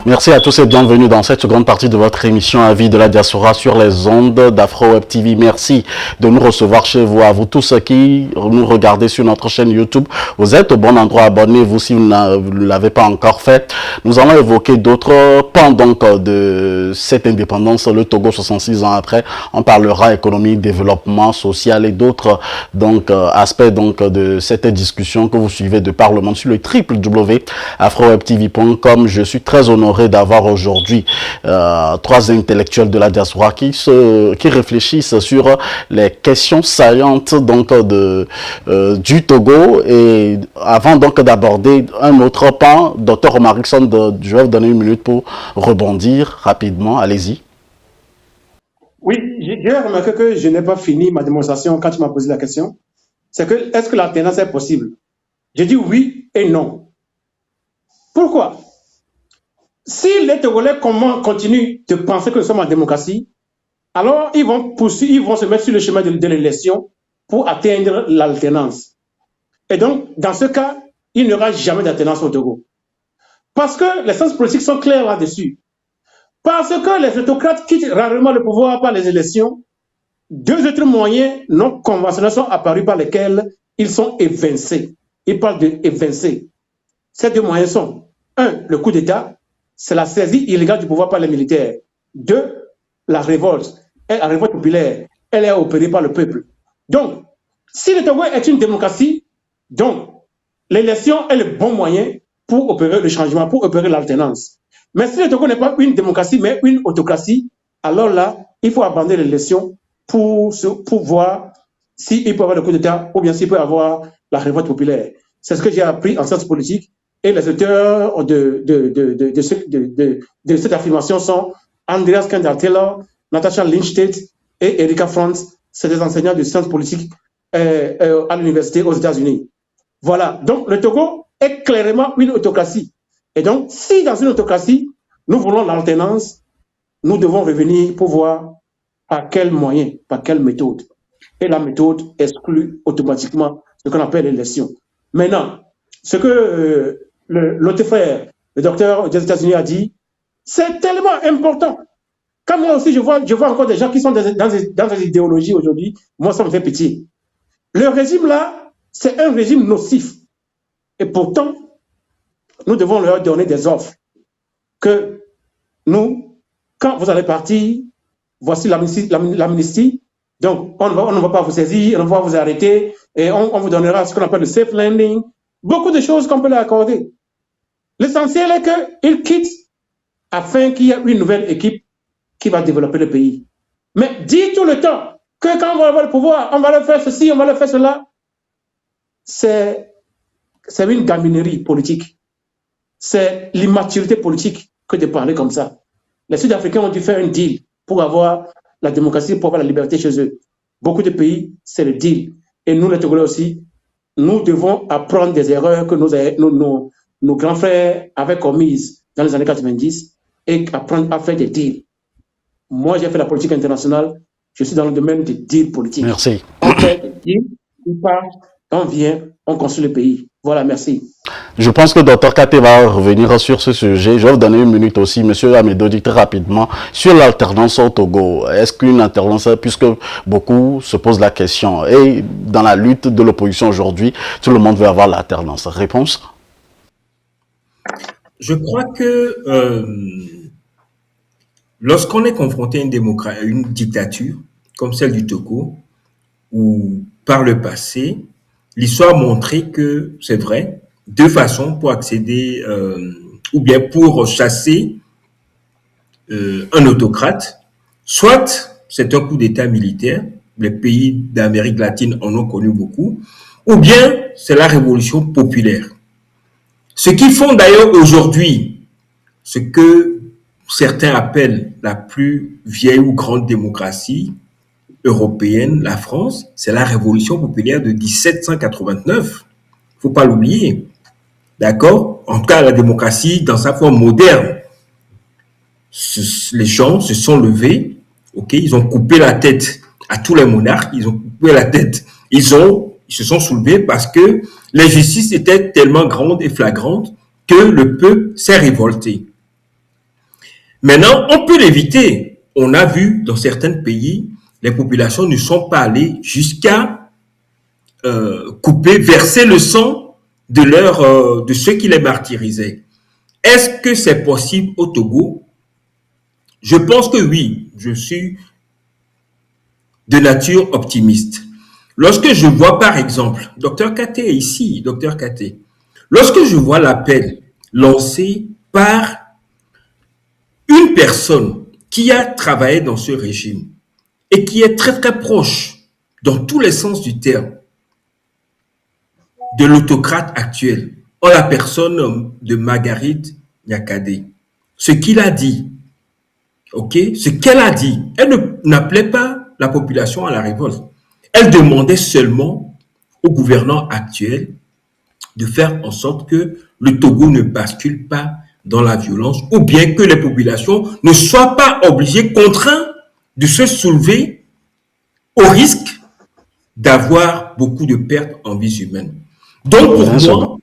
Merci à tous et bienvenue dans cette seconde partie de votre émission Avis de la diaspora sur les ondes d'Afro Web TV. Merci de nous recevoir chez vous. À vous tous qui nous regardez sur notre chaîne YouTube, vous êtes au bon endroit. Abonnez-vous si vous ne l'avez pas encore fait. Nous allons évoquer d'autres pans donc de cette indépendance, le Togo 66 ans après. On parlera économie, développement social et d'autres donc aspects donc de cette discussion que vous suivez de par le monde sur le www.afrowebtv.com. Je suis très honoré d'avoir aujourd'hui trois intellectuels de la diaspora qui réfléchissent sur les questions saillantes donc du Togo. Et avant donc d'aborder un autre pan, Dr Omarickson, je vais vous donner une minute pour rebondir rapidement. Allez-y. Oui, j'ai remarqué que je n'ai pas fini ma démonstration quand tu m'as posé la question. C'est que, est-ce que l'alternance est possible? J'ai dit oui et non. Pourquoi? Si les Togolais continuent de penser que nous sommes en démocratie, alors ils vont se mettre sur le chemin de l'élection pour atteindre l'alternance. Et donc, dans ce cas, il n'y aura jamais d'alternance au Togo. Parce que les sciences politiques sont claires là-dessus. Parce que les autocrates quittent rarement le pouvoir par les élections, deux autres moyens non conventionnels sont apparus par lesquels ils sont évincés. Ils parlent d'évincer. Ces deux moyens sont, un, le coup d'État, c'est la saisie illégale du pouvoir par les militaires. Deux, la révolte. Et la révolte populaire, elle est opérée par le peuple. Donc, si le Togo est une démocratie, donc l'élection est le bon moyen pour opérer le changement, pour opérer l'alternance. Mais si le Togo n'est pas une démocratie, mais une autocratie, alors là, il faut abandonner l'élection pour voir s'il peut y avoir le coup d'État ou bien s'il peut y avoir la révolte populaire. C'est ce que j'ai appris en sciences politiques. Et les auteurs de cette affirmation sont Andreas Kendall-Taylor, Natasha Lindstedt et Erika Franz. C'est des enseignants de sciences politiques à l'université aux États-Unis. Voilà. Donc, le Togo est clairement une autocratie. Et donc, si dans une autocratie, nous voulons l'alternance, nous devons revenir pour voir par quel moyen, par quelle méthode. Et la méthode exclut automatiquement ce qu'on appelle l'élection. Maintenant, ce que l'autre frère, le docteur des États-Unis a dit, c'est tellement important. Quand moi aussi, je vois encore des gens qui sont dans des idéologies aujourd'hui, moi, ça me fait pitié. Le régime là, c'est un régime nocif. Et pourtant, nous devons leur donner des offres. Que nous, quand vous allez partir, voici l'amnistie. Donc, on ne va pas vous saisir, on ne va pas vous arrêter, et on vous donnera ce qu'on appelle le safe landing. Beaucoup de choses qu'on peut leur accorder. L'essentiel est qu'ils quittent afin qu'il y ait une nouvelle équipe qui va développer le pays. Mais dit tout le temps que quand on va avoir le pouvoir, on va leur faire ceci, on va leur faire cela. C'est une gaminerie politique. C'est l'immaturité politique que de parler comme ça. Les Sud-Africains ont dû faire un deal pour avoir la démocratie, pour avoir la liberté chez eux. Beaucoup de pays, c'est le deal. Et nous, les Togolais aussi, nous devons apprendre des erreurs que nos grands frères avaient commises dans les années 90 et apprendre à faire des deals. Moi, j'ai fait la politique internationale. Je suis dans le domaine des deals politiques. Merci. On fait des deals, on part, on vient, on construit le pays. Voilà, merci. Je pense que Dr Kate va revenir sur ce sujet. Je vais vous donner une minute aussi, Monsieur Amédo, dites rapidement sur l'alternance au Togo. Est-ce qu'une alternance, puisque beaucoup se posent la question, et dans la lutte de l'opposition aujourd'hui, tout le monde veut avoir l'alternance. Réponse? Je crois que lorsqu'on est confronté à une dictature comme celle du Togo, où par le passé, l'histoire a montré que c'est vrai, deux façons pour accéder ou bien pour chasser un autocrate. Soit c'est un coup d'État militaire, les pays d'Amérique latine en ont connu beaucoup, ou bien c'est la révolution populaire. Ce qui font d'ailleurs aujourd'hui ce que certains appellent la plus vieille ou grande démocratie européenne, la France, c'est la révolution populaire de 1789. Faut pas l'oublier. D'accord? En tout cas, la démocratie dans sa forme moderne. Les gens se sont levés, ok? Ils ont coupé la tête à tous les monarques, ils ont coupé la tête, ils se sont soulevés parce que l'injustice était tellement grande et flagrante que le peuple s'est révolté. Maintenant, on peut l'éviter. On a vu dans certains pays, les populations ne sont pas allées jusqu'à couper, verser le sang de ceux qui les martyrisaient. Est-ce que c'est possible au Togo? Je pense que oui. Je suis de nature optimiste. Lorsque je vois, par exemple, Dr Katé est ici, Dr Katé, lorsque je vois l'appel lancé par une personne qui a travaillé dans ce régime et qui est très très proche, dans tous les sens du terme, de l'autocrate actuel, en la personne de Marguerite Nyakadé, ce qu'il a dit, ok, ce qu'elle a dit, elle n'appelait pas la population à la révolte. Elle demandait seulement au gouvernant actuel de faire en sorte que le Togo ne bascule pas dans la violence ou bien que les populations ne soient pas obligées, contraintes de se soulever au risque d'avoir beaucoup de pertes en vies humaines. Donc pour moi,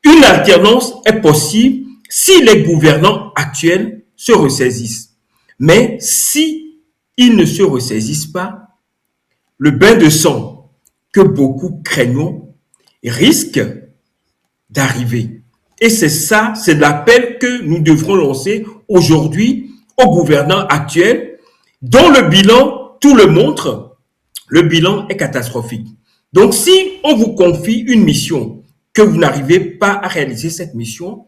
une alternance est possible si les gouvernants actuels se ressaisissent. Mais si ils ne se ressaisissent pas, le bain de sang que beaucoup craignons risque d'arriver. Et c'est ça, c'est l'appel que nous devrons lancer aujourd'hui aux gouvernants actuels, dont le bilan, tout le montre, le bilan est catastrophique. Donc si on vous confie une mission, que vous n'arrivez pas à réaliser cette mission,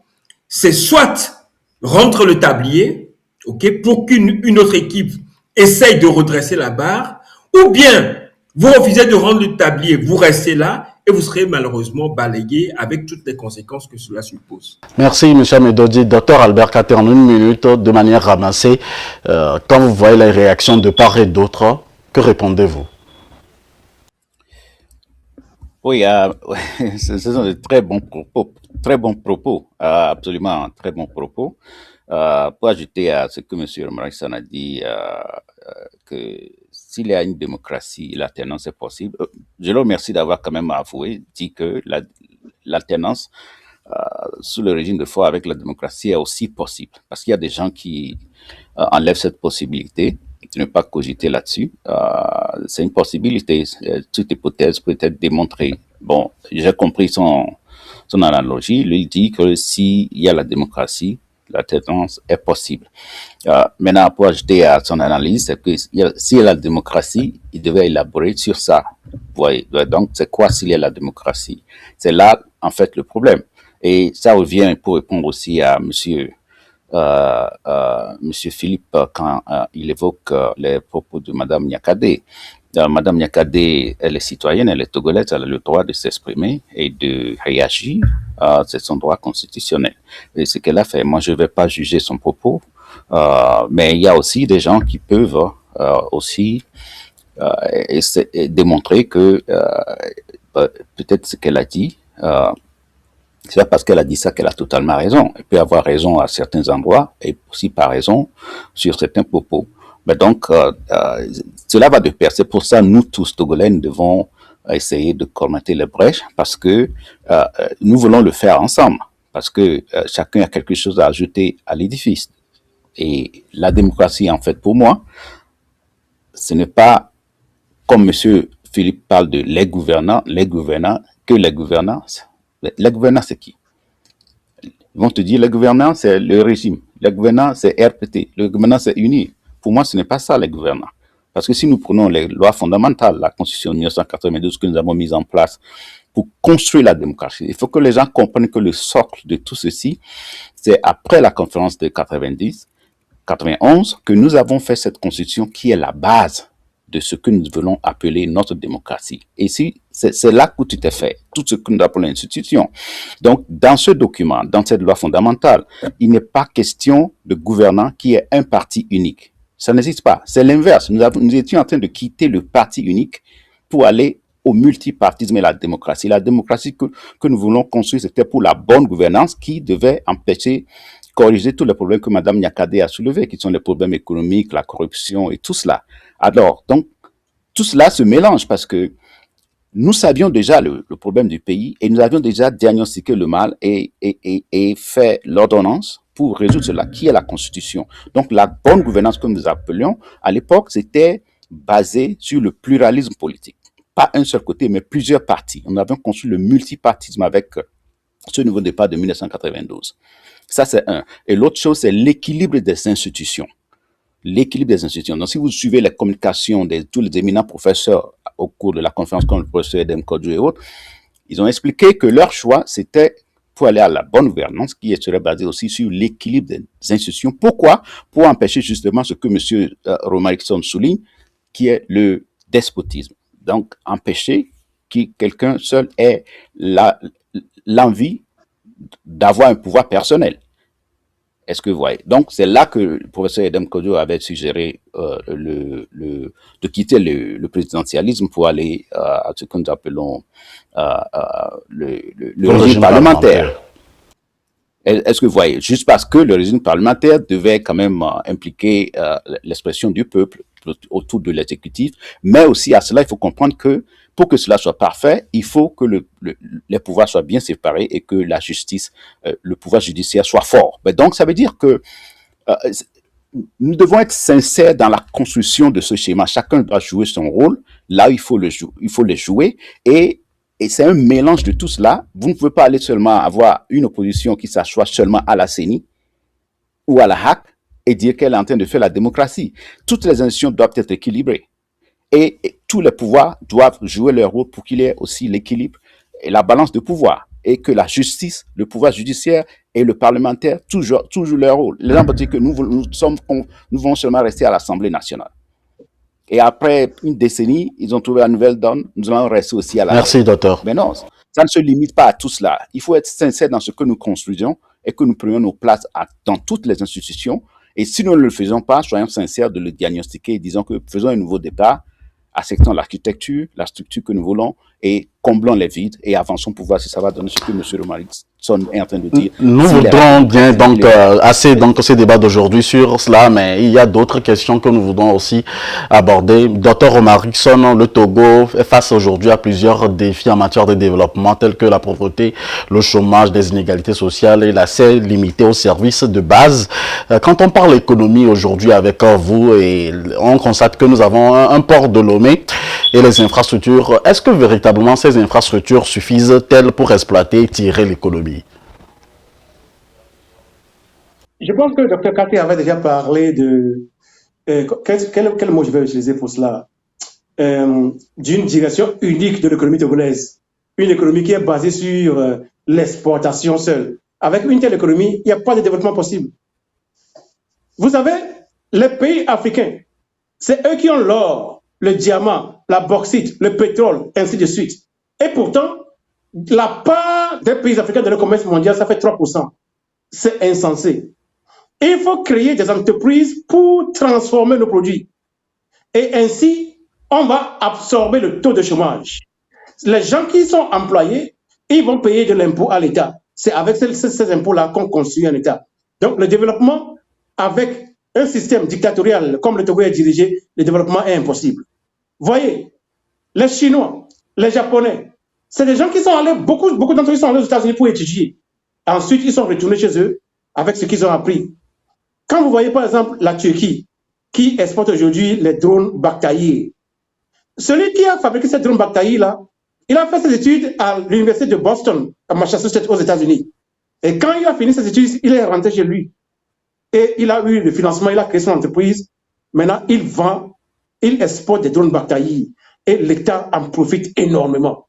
c'est soit rendre le tablier, ok, pour qu'une autre équipe essaye de redresser la barre, ou bien vous refusez de rendre le tablier, vous restez là et vous serez malheureusement balayé avec toutes les conséquences que cela suppose. Merci, M. Medodi. Docteur Albert Katé, en une minute, de manière ramassée, quand vous voyez les réactions de part et d'autre, que répondez-vous? Oui, ce sont de très bons propos, absolument très bons propos. Pour ajouter à ce que M. Romarisan a dit, que s'il y a une démocratie, l'alternance est possible. Je le remercie d'avoir quand même dit que l'alternance sous le régime de Faure avec la démocratie est aussi possible. Parce qu'il y a des gens qui enlèvent cette possibilité, de ne pas cogiter là-dessus. C'est une possibilité. Toute hypothèse peut être démontrée. Bon, j'ai compris son analogie. Lui, il dit que s'il y a la démocratie, l'alternance est possible. Maintenant, pour ajouter à son analyse, c'est que s'il y a la démocratie, il devait élaborer sur ça. Vous voyez, donc, c'est quoi s'il y a la démocratie? C'est là, en fait, le problème. Et ça revient pour répondre aussi à monsieur Philippe quand il évoque les propos de Madame Nyakadé. Madame Nyakadé, elle est citoyenne, elle est togolaise, elle a le droit de s'exprimer et de réagir. C'est son droit constitutionnel. Et ce qu'elle a fait, moi je ne vais pas juger son propos, mais il y a aussi des gens qui peuvent aussi démontrer que peut-être ce qu'elle a dit, c'est pas parce qu'elle a dit ça qu'elle a totalement raison. Elle peut avoir raison à certains endroits et aussi pas raison sur certains propos. Mais donc, cela va de pair. C'est pour ça, nous tous, Togolais, nous devons essayer de colmater les brèches parce que nous voulons le faire ensemble. Parce que chacun a quelque chose à ajouter à l'édifice. Et la démocratie, en fait, pour moi, ce n'est pas, comme M. Philippe parle de les gouvernants, que les gouvernances. Les gouvernants, c'est qui? Ils vont te dire, les gouvernants, c'est le régime. Les gouvernants, c'est RPT. Le gouvernant, c'est uni. Pour moi, ce n'est pas ça, les gouvernants. Parce que si nous prenons les lois fondamentales, la Constitution de 1992 que nous avons mise en place pour construire la démocratie, il faut que les gens comprennent que le socle de tout ceci, c'est après la conférence de 91, que nous avons fait cette Constitution qui est la base de ce que nous voulons appeler notre démocratie. Et si c'est là que tout est fait, tout ce que nous appelons l'institution. Donc, dans ce document, dans cette loi fondamentale, il n'est pas question de gouvernant qui est un parti unique. Ça n'existe pas. C'est l'inverse. Nous étions en train de quitter le parti unique pour aller au multipartisme et la démocratie. La démocratie que nous voulons construire, c'était pour la bonne gouvernance qui devait empêcher, corriger tous les problèmes que Mme Nyakadé a soulevés, qui sont les problèmes économiques, la corruption et tout cela. Alors, donc, tout cela se mélange parce que nous savions déjà le problème du pays et nous avions déjà diagnostiqué le mal et fait l'ordonnance pour résoudre cela, qui est la Constitution. Donc, la bonne gouvernance que nous appelions, à l'époque, c'était basé sur le pluralisme politique. Pas un seul côté, mais plusieurs partis. On avait construit le multipartisme avec ce nouveau départ de 1992. Ça, c'est un. Et l'autre chose, c'est l'équilibre des institutions. L'équilibre des institutions. Donc, si vous suivez les communications de tous les éminents professeurs au cours de la conférence comme le professeur Edem Kodjo et autres, ils ont expliqué que leur choix, c'était pour aller à la bonne gouvernance, qui serait basée aussi sur l'équilibre des institutions. Pourquoi? Pour empêcher justement ce que M. Romarickson souligne, qui est le despotisme. Donc, empêcher que quelqu'un seul ait l'envie d'avoir un pouvoir personnel. Est-ce que vous voyez? Donc, c'est là que le professeur Edem Kodjo avait suggéré de quitter le présidentialisme pour aller à ce que nous appelons le régime parlementaire. Est-ce que vous voyez? Juste parce que le régime parlementaire devait quand même impliquer l'expression du peuple autour de l'exécutif, mais aussi à cela, il faut comprendre que pour que cela soit parfait, il faut que les pouvoirs soient bien séparés et que la justice, le pouvoir judiciaire soit fort. Mais donc, ça veut dire que nous devons être sincères dans la construction de ce schéma. Chacun doit jouer son rôle là où il faut le jouer et c'est un mélange de tout cela. Vous ne pouvez pas aller seulement avoir une opposition qui s'assoit seulement à la CENI ou à la HAC et dire qu'elle est en train de faire la démocratie. Toutes les institutions doivent être équilibrées. Et tous les pouvoirs doivent jouer leur rôle pour qu'il y ait aussi l'équilibre et la balance de pouvoir. Et que la justice, le pouvoir judiciaire et le parlementaire jouent leur rôle. Les gens disent que nous voulons seulement rester à l'Assemblée nationale. Et après une décennie, ils ont trouvé la nouvelle donne. Nous allons rester aussi à la... Merci, docteur. Mais non, ça ne se limite pas à tout cela. Il faut être sincère dans ce que nous construisons et que nous prenions nos places dans toutes les institutions. Et si nous ne le faisons pas, soyons sincères de le diagnostiquer et disons que faisons un nouveau départ, acceptons l'architecture, la structure que nous voulons et comblons les vides et avançons pour voir si ça va donner ce que M. Romarickson est en train de dire. Nous voudrons bien donc assez donc ces débats d'aujourd'hui sur cela, mais il y a d'autres questions que nous voudrons aussi aborder. Dr Romarickson, le Togo est face aujourd'hui à plusieurs défis en matière de développement tels que la pauvreté, le chômage, des inégalités sociales et l'accès limité aux services de base. Quand on parle économie aujourd'hui avec vous, et on constate que nous avons un port de Lomé et les infrastructures, est-ce que véritablement ces infrastructures suffisent-elles pour exploiter et tirer l'économie? Je pense que le Dr Kati avait déjà parlé de... quel mot je vais utiliser pour cela? D'une direction unique de l'économie togolaise. Une économie qui est basée sur l'exportation seule. Avec une telle économie, il n'y a pas de développement possible. Vous savez, les pays africains, c'est eux qui ont l'or, le diamant, la bauxite, le pétrole, ainsi de suite. Et pourtant, la part des pays africains dans le commerce mondial, ça fait 3%. C'est insensé. Et il faut créer des entreprises pour transformer nos produits. Et ainsi, on va absorber le taux de chômage. Les gens qui sont employés, ils vont payer de l'impôt à l'État. C'est avec ces impôts-là qu'on construit un État. Donc, le développement avec un système dictatorial comme le Togo est dirigé, le développement est impossible. Voyez, les Chinois, les Japonais, c'est des gens qui sont allés, beaucoup d'entre eux sont allés aux États-Unis pour étudier. Ensuite, ils sont retournés chez eux avec ce qu'ils ont appris. Quand vous voyez par exemple la Turquie, qui exporte aujourd'hui les drones Bakhtaïr, celui qui a fabriqué ces drones Bakhtaïr-là, il a fait ses études à l'université de Boston, à Massachusetts, aux États-Unis. Et quand il a fini ses études, il est rentré chez lui. Et il a eu le financement, il a créé son entreprise. Maintenant, il vend, il exporte des drones Bakhtaïr. Et l'État en profite énormément.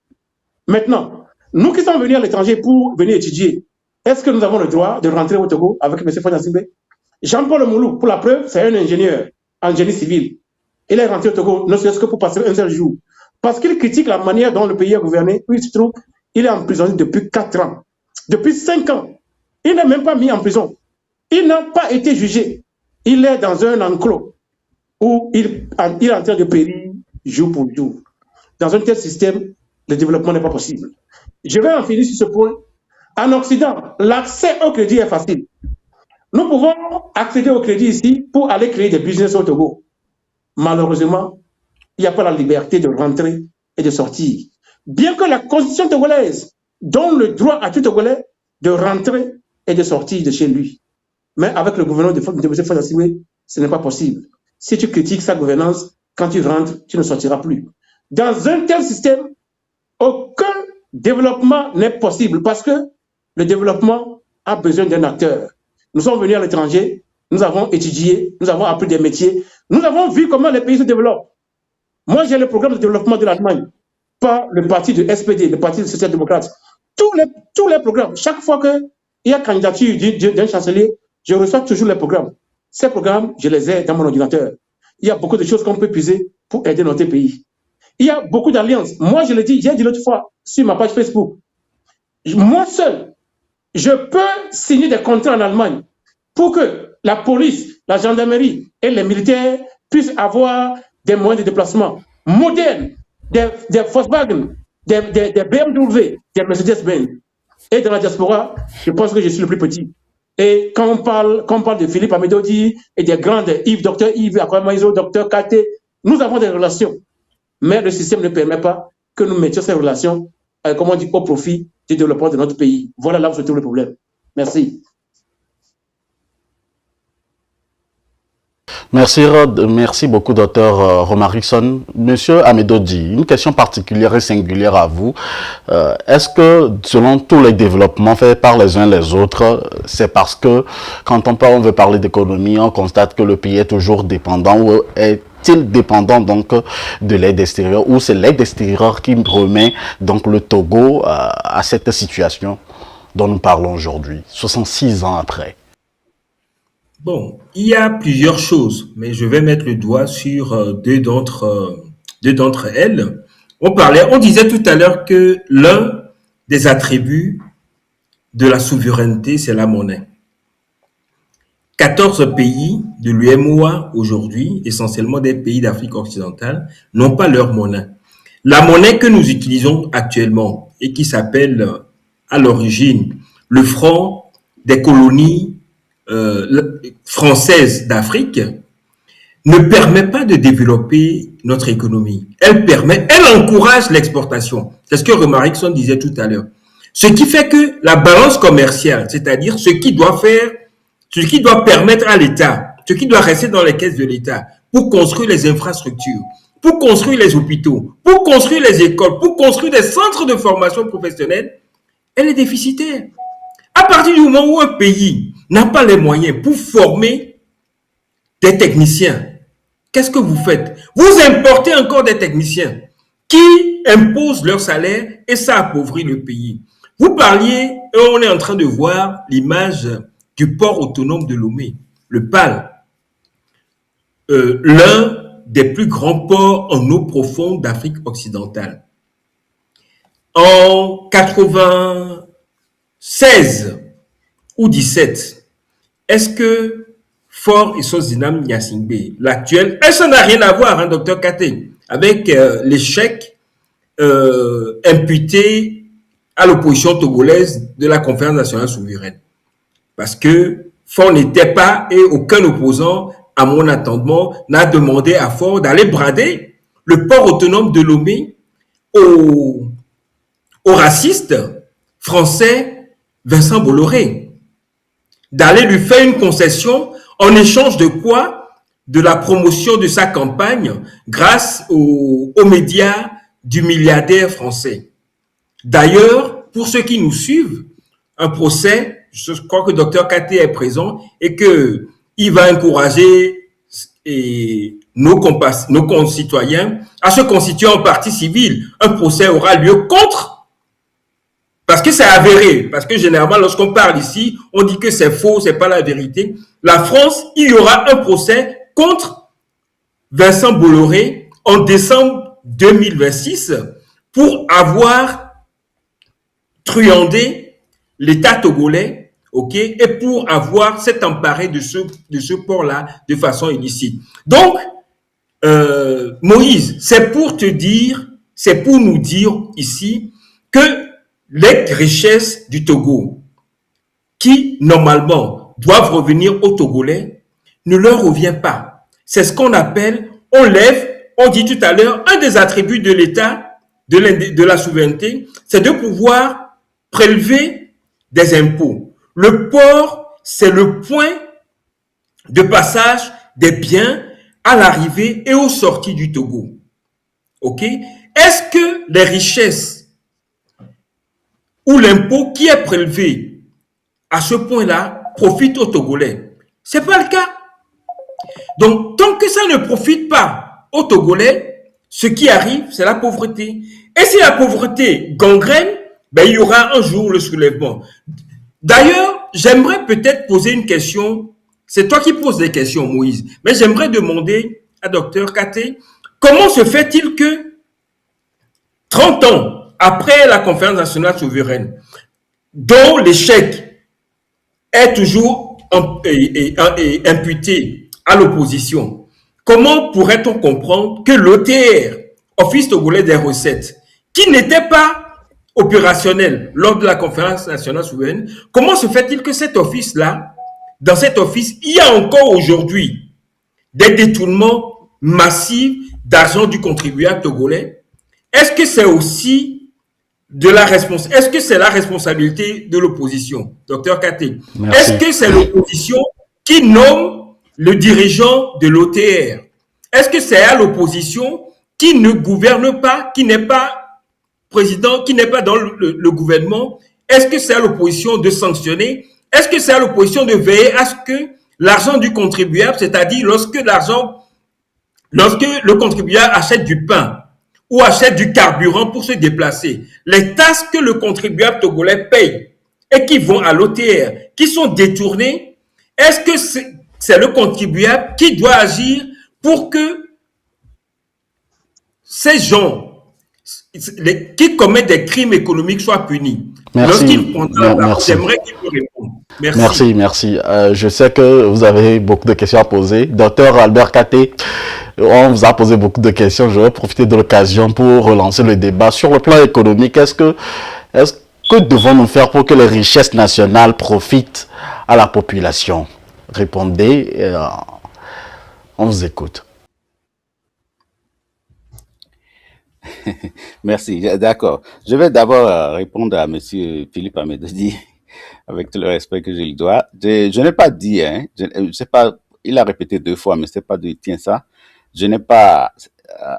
Maintenant, nous qui sommes venus à l'étranger pour venir étudier, est-ce que nous avons le droit de rentrer au Togo avec M. Fonyasimbe? Jean-Paul Moulou, pour la preuve, c'est un ingénieur en génie civil. Il est rentré au Togo, ne serait-ce que pour passer un seul jour. Parce qu'il critique la manière dont le pays est gouverné, où il se trouve, il est emprisonné depuis 4 ans. Depuis 5 ans, il n'est même pas mis en prison. Il n'a pas été jugé. Il est dans un enclos où il est en train de périr jour pour jour. Dans un tel système, le développement n'est pas possible. Je vais en finir sur ce point. En Occident, l'accès au crédit est facile. Nous pouvons accéder au crédit ici pour aller créer des business au Togo. Malheureusement, il n'y a pas la liberté de rentrer et de sortir. Bien que la constitution togolaise donne le droit à tout Togolais de rentrer et de sortir de chez lui. Mais avec le gouvernement de M. Fada Sibé, ce n'est pas possible. Si tu critiques sa gouvernance, quand tu rentres, tu ne sortiras plus. Dans un tel système, aucun développement n'est possible parce que le développement a besoin d'un acteur. Nous sommes venus à l'étranger, nous avons étudié, nous avons appris des métiers, nous avons vu comment les pays se développent. Moi, j'ai le programme de développement de l'Allemagne, pas le parti de SPD, le parti social-démocrate. Tous les programmes, chaque fois qu'il y a candidature d'un chancelier, je reçois toujours les programmes. Ces programmes, je les ai dans mon ordinateur. Il y a beaucoup de choses qu'on peut puiser pour aider notre pays. Il y a beaucoup d'alliances. Moi, je l'ai dit, j'ai dit l'autre fois sur ma page Facebook. Moi seul, je peux signer des contrats en Allemagne pour que la police, la gendarmerie et les militaires puissent avoir des moyens de déplacement modernes, des Volkswagen, des BMW, des Mercedes-Benz. Et dans la diaspora, je pense que je suis le plus petit. Et quand on parle de Philippe Amédodi et des grands Yves, Dr Yves, Akwamaïzo, Dr Kate, nous avons des relations. Mais le système ne permet pas que nous mettions ces relations, comme on dit, au profit du développement de notre pays. Voilà là où se trouve le problème. Merci. Merci beaucoup, docteur Romarickson. Monsieur Amédodi, une question particulière et singulière à vous. Est-ce que, selon tous les développements faits par les uns les autres, c'est parce que, quand on veut parler d'économie, on constate que le pays est toujours dépendant ou est-il dépendant donc de l'aide extérieure, ou c'est l'aide extérieure qui remet donc le Togo à cette situation dont nous parlons aujourd'hui, 66 ans après? Bon, il y a plusieurs choses, mais je vais mettre le doigt sur deux d'entre elles. On disait tout à l'heure que l'un des attributs de la souveraineté, c'est la monnaie. 14 pays de l'UEMOA aujourd'hui, essentiellement des pays d'Afrique occidentale, n'ont pas leur monnaie. La monnaie que nous utilisons actuellement et qui s'appelle à l'origine le franc des colonies française d'Afrique ne permet pas de développer notre économie. Elle encourage l'exportation. C'est ce que Romarickson disait tout à l'heure. Ce qui fait que la balance commerciale, c'est-à-dire ce qui doit permettre à l'État, ce qui doit rester dans les caisses de l'État pour construire les infrastructures, pour construire les hôpitaux, pour construire les écoles, pour construire des centres de formation professionnelle, elle est déficitaire. À partir du moment où un pays n'a pas les moyens pour former des techniciens, qu'est-ce que vous faites? Vous importez encore des techniciens qui imposent leur salaire et ça appauvrit le pays. Vous parliez, et on est en train de voir l'image du port autonome de Lomé, le PAL, l'un des plus grands ports en eau profonde d'Afrique occidentale. En 96 ou 17, est-ce que Fort Essozinam Gnassingbé, l'actuel, ça n'a rien à voir, hein, docteur Kate, avec l'échec imputé à l'opposition togolaise de la conférence nationale souveraine. Parce que Fort n'était pas, et aucun opposant, à mon entendement, n'a demandé à Fort d'aller brader le port autonome de Lomé au raciste français Vincent Bolloré, d'aller lui faire une concession en échange de quoi? De la promotion de sa campagne grâce aux médias du milliardaire français. D'ailleurs, pour ceux qui nous suivent, un procès, je crois que Dr Kate est présent et qu'il va encourager nos concitoyens à se constituer en partie civile. Un procès aura lieu contre, parce que c'est avéré, parce que généralement lorsqu'on parle ici, on dit que c'est faux, c'est pas la vérité. La France, il y aura un procès contre Vincent Bolloré en décembre 2026 pour avoir truandé l'État togolais, ok, et pour avoir s'être emparé de ce port-là de façon illicite. Donc, Moïse, c'est pour te dire, c'est pour nous dire ici que les richesses du Togo, qui normalement doivent revenir aux Togolais, ne leur revient pas. C'est ce qu'on appelle, on dit tout à l'heure, un des attributs de l'État, de la souveraineté, c'est de pouvoir prélever des impôts. Le port, c'est le point de passage des biens à l'arrivée et aux sorties du Togo. OK? Est-ce que les richesses ou l'impôt qui est prélevé à ce point-là profite aux Togolais? Ce n'est pas le cas. Donc, tant que ça ne profite pas aux Togolais, ce qui arrive, c'est la pauvreté. Et si la pauvreté gangrène, ben, il y aura un jour le soulèvement. D'ailleurs, j'aimerais peut-être poser une question. C'est toi qui poses des questions, Moïse. Mais j'aimerais demander à Dr Katé, comment se fait-il que 30 ans après la conférence nationale souveraine, dont l'échec est toujours imputé à l'opposition, comment pourrait-on comprendre que l'OTR, Office togolais des recettes, qui n'était pas opérationnel lors de la conférence nationale souveraine, comment se fait-il que cet office-là, dans cet office, il y a encore aujourd'hui des détournements massifs d'argent du contribuable togolais? Est-ce que c'est aussi est-ce que c'est la responsabilité de l'opposition, docteur Katé? Est-ce que c'est l'opposition qui nomme le dirigeant de l'OTR? Est-ce que c'est à l'opposition qui ne gouverne pas, qui n'est pas président, qui n'est pas dans le gouvernement? Est-ce que c'est à l'opposition de sanctionner? Est-ce que c'est à l'opposition de veiller à ce que l'argent du contribuable, c'est-à-dire lorsque le contribuable achète du pain ou achète du carburant pour se déplacer, les taxes que le contribuable togolais paye et qui vont à l'OTR, qui sont détournées, est-ce que c'est le contribuable qui doit agir pour que ces gens qui commettent des crimes économiques soient punis? Merci. J'aimerais qu'il me réponde. Merci. Je sais que vous avez beaucoup de questions à poser. Docteur Albert Katé, on vous a posé beaucoup de questions. Je vais profiter de l'occasion pour relancer le débat. Sur le plan économique, que devons-nous faire pour que les richesses nationales profitent à la population? Répondez, on vous écoute. Merci, d'accord. Je vais d'abord répondre à Monsieur Philippe Amédodi, avec tout le respect que je lui dois. Je n'ai pas dit, je sais pas, il a répété 2 fois, mais c'est pas de tiens ça. Je n'ai pas,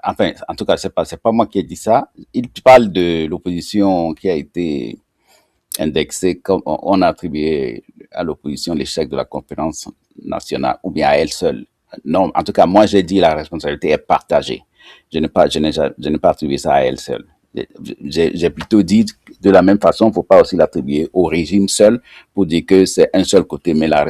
enfin, en tout cas, c'est pas moi qui ai dit ça. Il parle de l'opposition qui a été indexée, comme on a attribué à l'opposition l'échec de la conférence nationale, ou bien à elle seule. Non, en tout cas, moi j'ai dit la responsabilité est partagée. Je n'ai pas attribué ça à elle seule. J'ai plutôt dit de la même façon, il ne faut pas aussi l'attribuer au régime seul pour dire que c'est un seul côté, mais la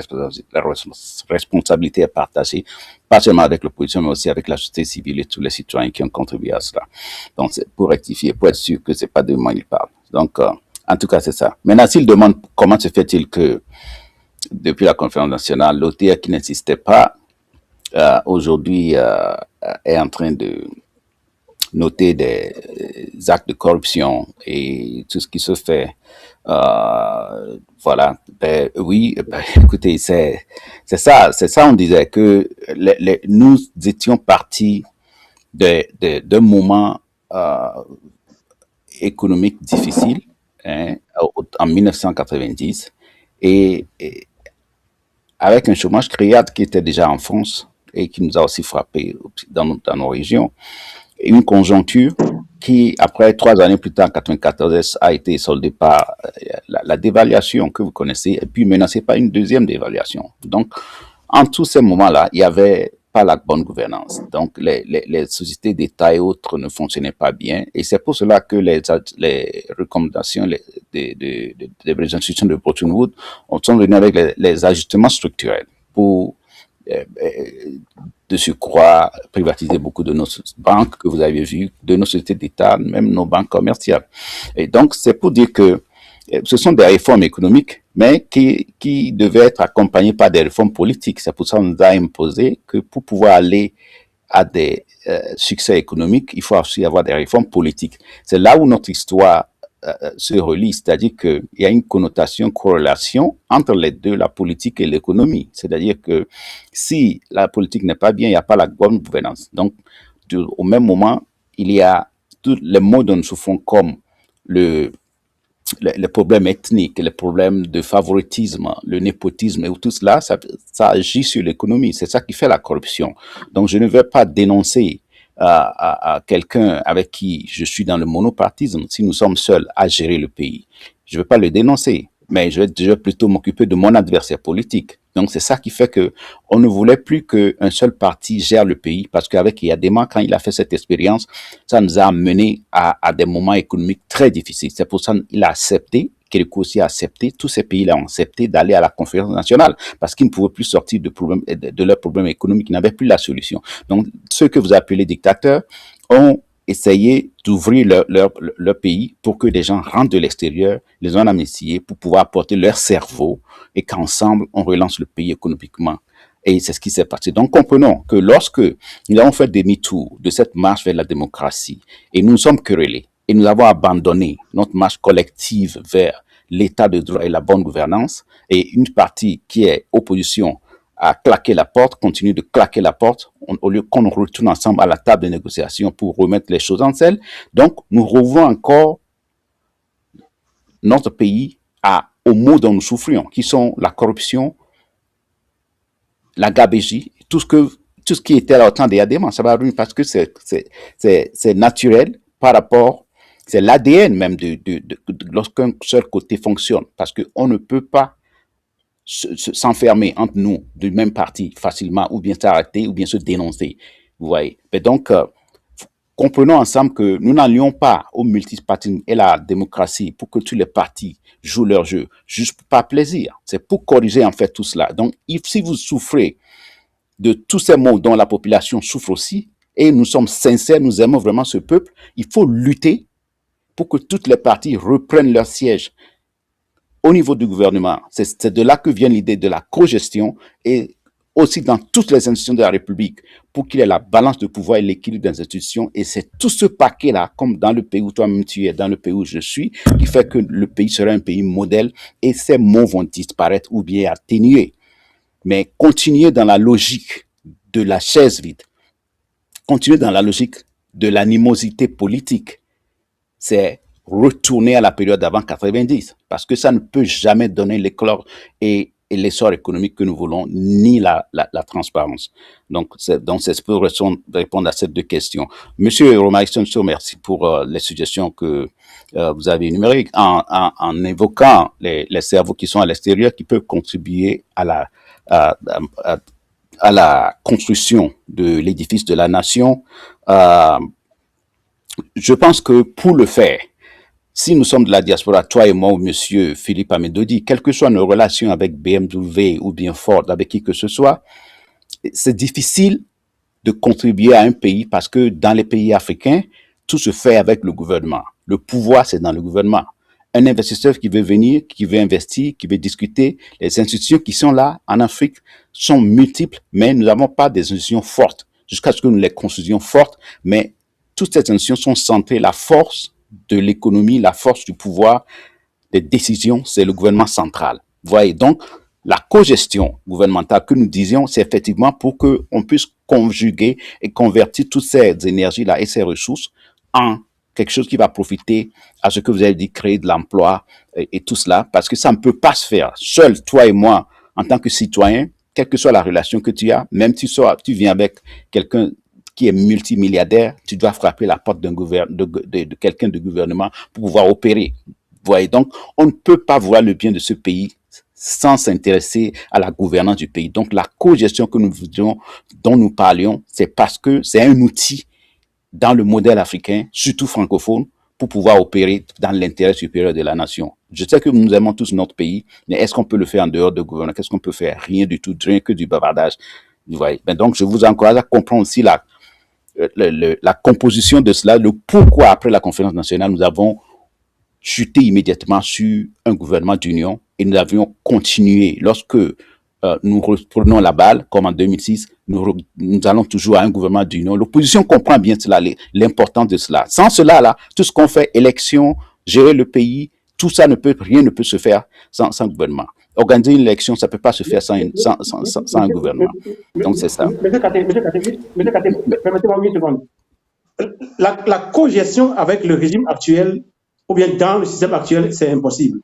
responsabilité est partagée, pas seulement avec l'opposition, mais aussi avec la société civile et tous les citoyens qui ont contribué à cela. Donc, c'est pour rectifier, pour être sûr que c'est pas de moi il parle. Donc, en tout cas, c'est ça. Maintenant, s'il demande comment se fait-il que depuis la conférence nationale, l'OTR qui n'existait pas, aujourd'hui est en train de noter des actes de corruption et tout ce qui se fait. Voilà. Oui, écoutez, c'est ça, on disait que nous étions partis d'un moment économique difficile, en 1990 et avec un chômage criard qui était déjà en France et qui nous a aussi frappé dans nos régions, et une conjoncture qui, après 3 années plus tard, en 1994, a été soldée par la dévaluation que vous connaissez, et puis menacée par une deuxième dévaluation. Donc, en tous ces moments-là, il n'y avait pas la bonne gouvernance. Donc, les sociétés d'État et autres ne fonctionnaient pas bien, et c'est pour cela que les recommandations des institutions de Bretton Woods sont venues avec les ajustements structurels pour de surcroît privatiser beaucoup de nos banques que vous avez vues, de nos sociétés d'État, même nos banques commerciales. Et donc, c'est pour dire que ce sont des réformes économiques, mais qui devaient être accompagnées par des réformes politiques. C'est pour ça qu'on nous a imposé que pour pouvoir aller à des succès économiques, il faut aussi avoir des réformes politiques. C'est là où notre histoire se relie, c'est-à-dire qu'il y a une corrélation entre les deux, la politique et l'économie. C'est-à-dire que si la politique n'est pas bien, il n'y a pas la bonne gouvernance. Donc, au même moment, il y a tous les maux dont nous souffrons comme les problèmes ethniques, les problèmes de favoritisme, le népotisme et tout cela, ça agit sur l'économie. C'est ça qui fait la corruption. Donc, je ne vais pas dénoncer à quelqu'un avec qui je suis dans le monopartisme si nous sommes seuls à gérer le pays. Je ne vais pas le dénoncer, mais je vais plutôt m'occuper de mon adversaire politique. Donc, c'est ça qui fait que on ne voulait plus qu'un seul parti gère le pays, parce qu'avec Yadema, quand il a fait cette expérience, ça nous a mené à des moments économiques très difficiles. C'est pour ça qu'il a accepté, Kérékou aussi a accepté, tous ces pays-là ont accepté d'aller à la conférence nationale, parce qu'ils ne pouvaient plus sortir de leurs problèmes économiques, ils n'avaient plus la solution. Donc, ceux que vous appelez dictateurs ont essayé d'ouvrir leur pays pour que des gens rentrent de l'extérieur, les ont amnistiés pour pouvoir apporter leur cerveau et qu'ensemble, on relance le pays économiquement. Et c'est ce qui s'est passé. Donc, comprenons que lorsque nous avons fait demi-tour de cette marche vers la démocratie et nous nous sommes querellés et nous avons abandonné notre marche collective vers l'état de droit et la bonne gouvernance, et une partie qui est opposition à claquer la porte, continue de claquer la porte, au lieu qu'on retourne ensemble à la table de négociation pour remettre les choses en selle. Donc, nous revoyons encore notre pays aux maux dont nous souffrions, qui sont la corruption, la gabegie, tout ce qui était là au temps des Yadema. Ça va revenir parce que c'est naturel par rapport, c'est l'ADN même lorsqu'un seul côté fonctionne, parce qu'on ne peut pas s'enfermer entre nous du même parti facilement, ou bien s'arrêter, ou bien se dénoncer. Vous voyez. Mais donc, comprenons ensemble que nous n'allions pas au multipartisme et la démocratie pour que tous les partis jouent leur jeu, juste par plaisir. C'est pour corriger en fait tout cela. Donc, si vous souffrez de tous ces maux dont la population souffre aussi, et nous sommes sincères, nous aimons vraiment ce peuple, il faut lutter pour que toutes les parties reprennent leur siège au niveau du gouvernement. C'est de là que vient l'idée de la cogestion, et aussi dans toutes les institutions de la République, pour qu'il y ait la balance de pouvoir et l'équilibre des institutions. Et c'est tout ce paquet-là, comme dans le pays où toi-même tu es, dans le pays où je suis, qui fait que le pays sera un pays modèle, et ces mots vont disparaître ou bien atténuer. Mais continuer dans la logique de la chaise vide, continuer dans la logique de l'animosité politique, c'est retourner à la période d'avant 90, parce que ça ne peut jamais donner l'éclat et l'essor économique que nous voulons, ni la transparence. Donc, c'est pour répondre à ces deux questions. Monsieur Romaric Sonso, merci pour les suggestions que vous avez énumérées, en évoquant les cerveaux qui sont à l'extérieur, qui peuvent contribuer à la construction de l'édifice de la nation. Je pense que pour le faire, si nous sommes de la diaspora, toi et moi ou monsieur Philippe Amedodi, quelles que soient nos relations avec BMW ou bien Ford, avec qui que ce soit, c'est difficile de contribuer à un pays, parce que dans les pays africains, tout se fait avec le gouvernement. Le pouvoir, c'est dans le gouvernement. Un investisseur qui veut venir, qui veut investir, qui veut discuter, les institutions qui sont là en Afrique sont multiples, mais nous n'avons pas des institutions fortes, jusqu'à ce que nous les construisions fortes, mais toutes ces institutions sont centrées. La force de l'économie, la force du pouvoir, des décisions, c'est le gouvernement central. Vous voyez, donc, la cogestion gouvernementale que nous disions, c'est effectivement pour qu'on puisse conjuguer et convertir toutes ces énergies-là et ces ressources en quelque chose qui va profiter à ce que vous avez dit, créer de l'emploi et tout cela, parce que ça ne peut pas se faire seul, toi et moi, en tant que citoyen, quelle que soit la relation que tu as, même si tu viens avec quelqu'un qui est multimilliardaire, tu dois frapper la porte de quelqu'un de gouvernement pour pouvoir opérer. Vous voyez, donc, on ne peut pas voir le bien de ce pays sans s'intéresser à la gouvernance du pays. Donc, la cogestion que dont nous parlions, c'est parce que c'est un outil dans le modèle africain, surtout francophone, pour pouvoir opérer dans l'intérêt supérieur de la nation. Je sais que nous aimons tous notre pays, mais est-ce qu'on peut le faire en dehors de gouvernement? Qu'est-ce qu'on peut faire? Rien du tout, rien que du bavardage. Vous voyez. Ben donc, je vous encourage à comprendre aussi la composition de cela, le pourquoi après la conférence nationale, nous avons chuté immédiatement sur un gouvernement d'union et nous avions continué. Lorsque nous reprenons la balle, comme en 2006, nous allons toujours à un gouvernement d'union. L'opposition comprend bien cela, l'importance de cela. Sans cela, là, tout ce qu'on fait, élection, gérer le pays, tout ça rien ne peut se faire sans gouvernement. Organiser une élection, ça ne peut pas se faire sans un gouvernement. Donc, c'est ça. Monsieur Katé, permettez-moi une seconde. La cogestion avec le régime actuel ou bien dans le système actuel, c'est impossible.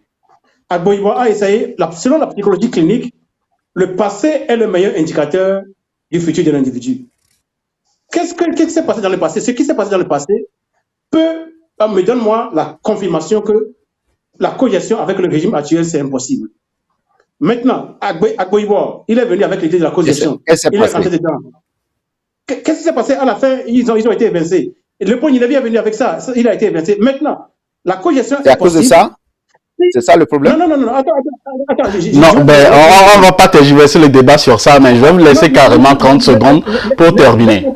Agboibo a essayé, selon la psychologie clinique, le passé est le meilleur indicateur du futur de l'individu. Qu'est-ce qui s'est passé dans le passé? Ce qui s'est passé dans le passé me donne moi la confirmation que la cogestion avec le régime actuel, c'est impossible. Maintenant, Agboibo, il est venu avec l'idée de la cogestion. Il est rentré dedans. Qu'est-ce qui s'est passé à la fin? Ils ont été évincés. Le point, il est venu avec ça. Il a été évincé. Maintenant, la cogestion est possible. C'est à cause de ça? C'est ça le problème? Non, attends. Non, ben, on ne va pas tergiverser le débat sur ça, mais je vais vous laisser carrément 30 secondes pour terminer.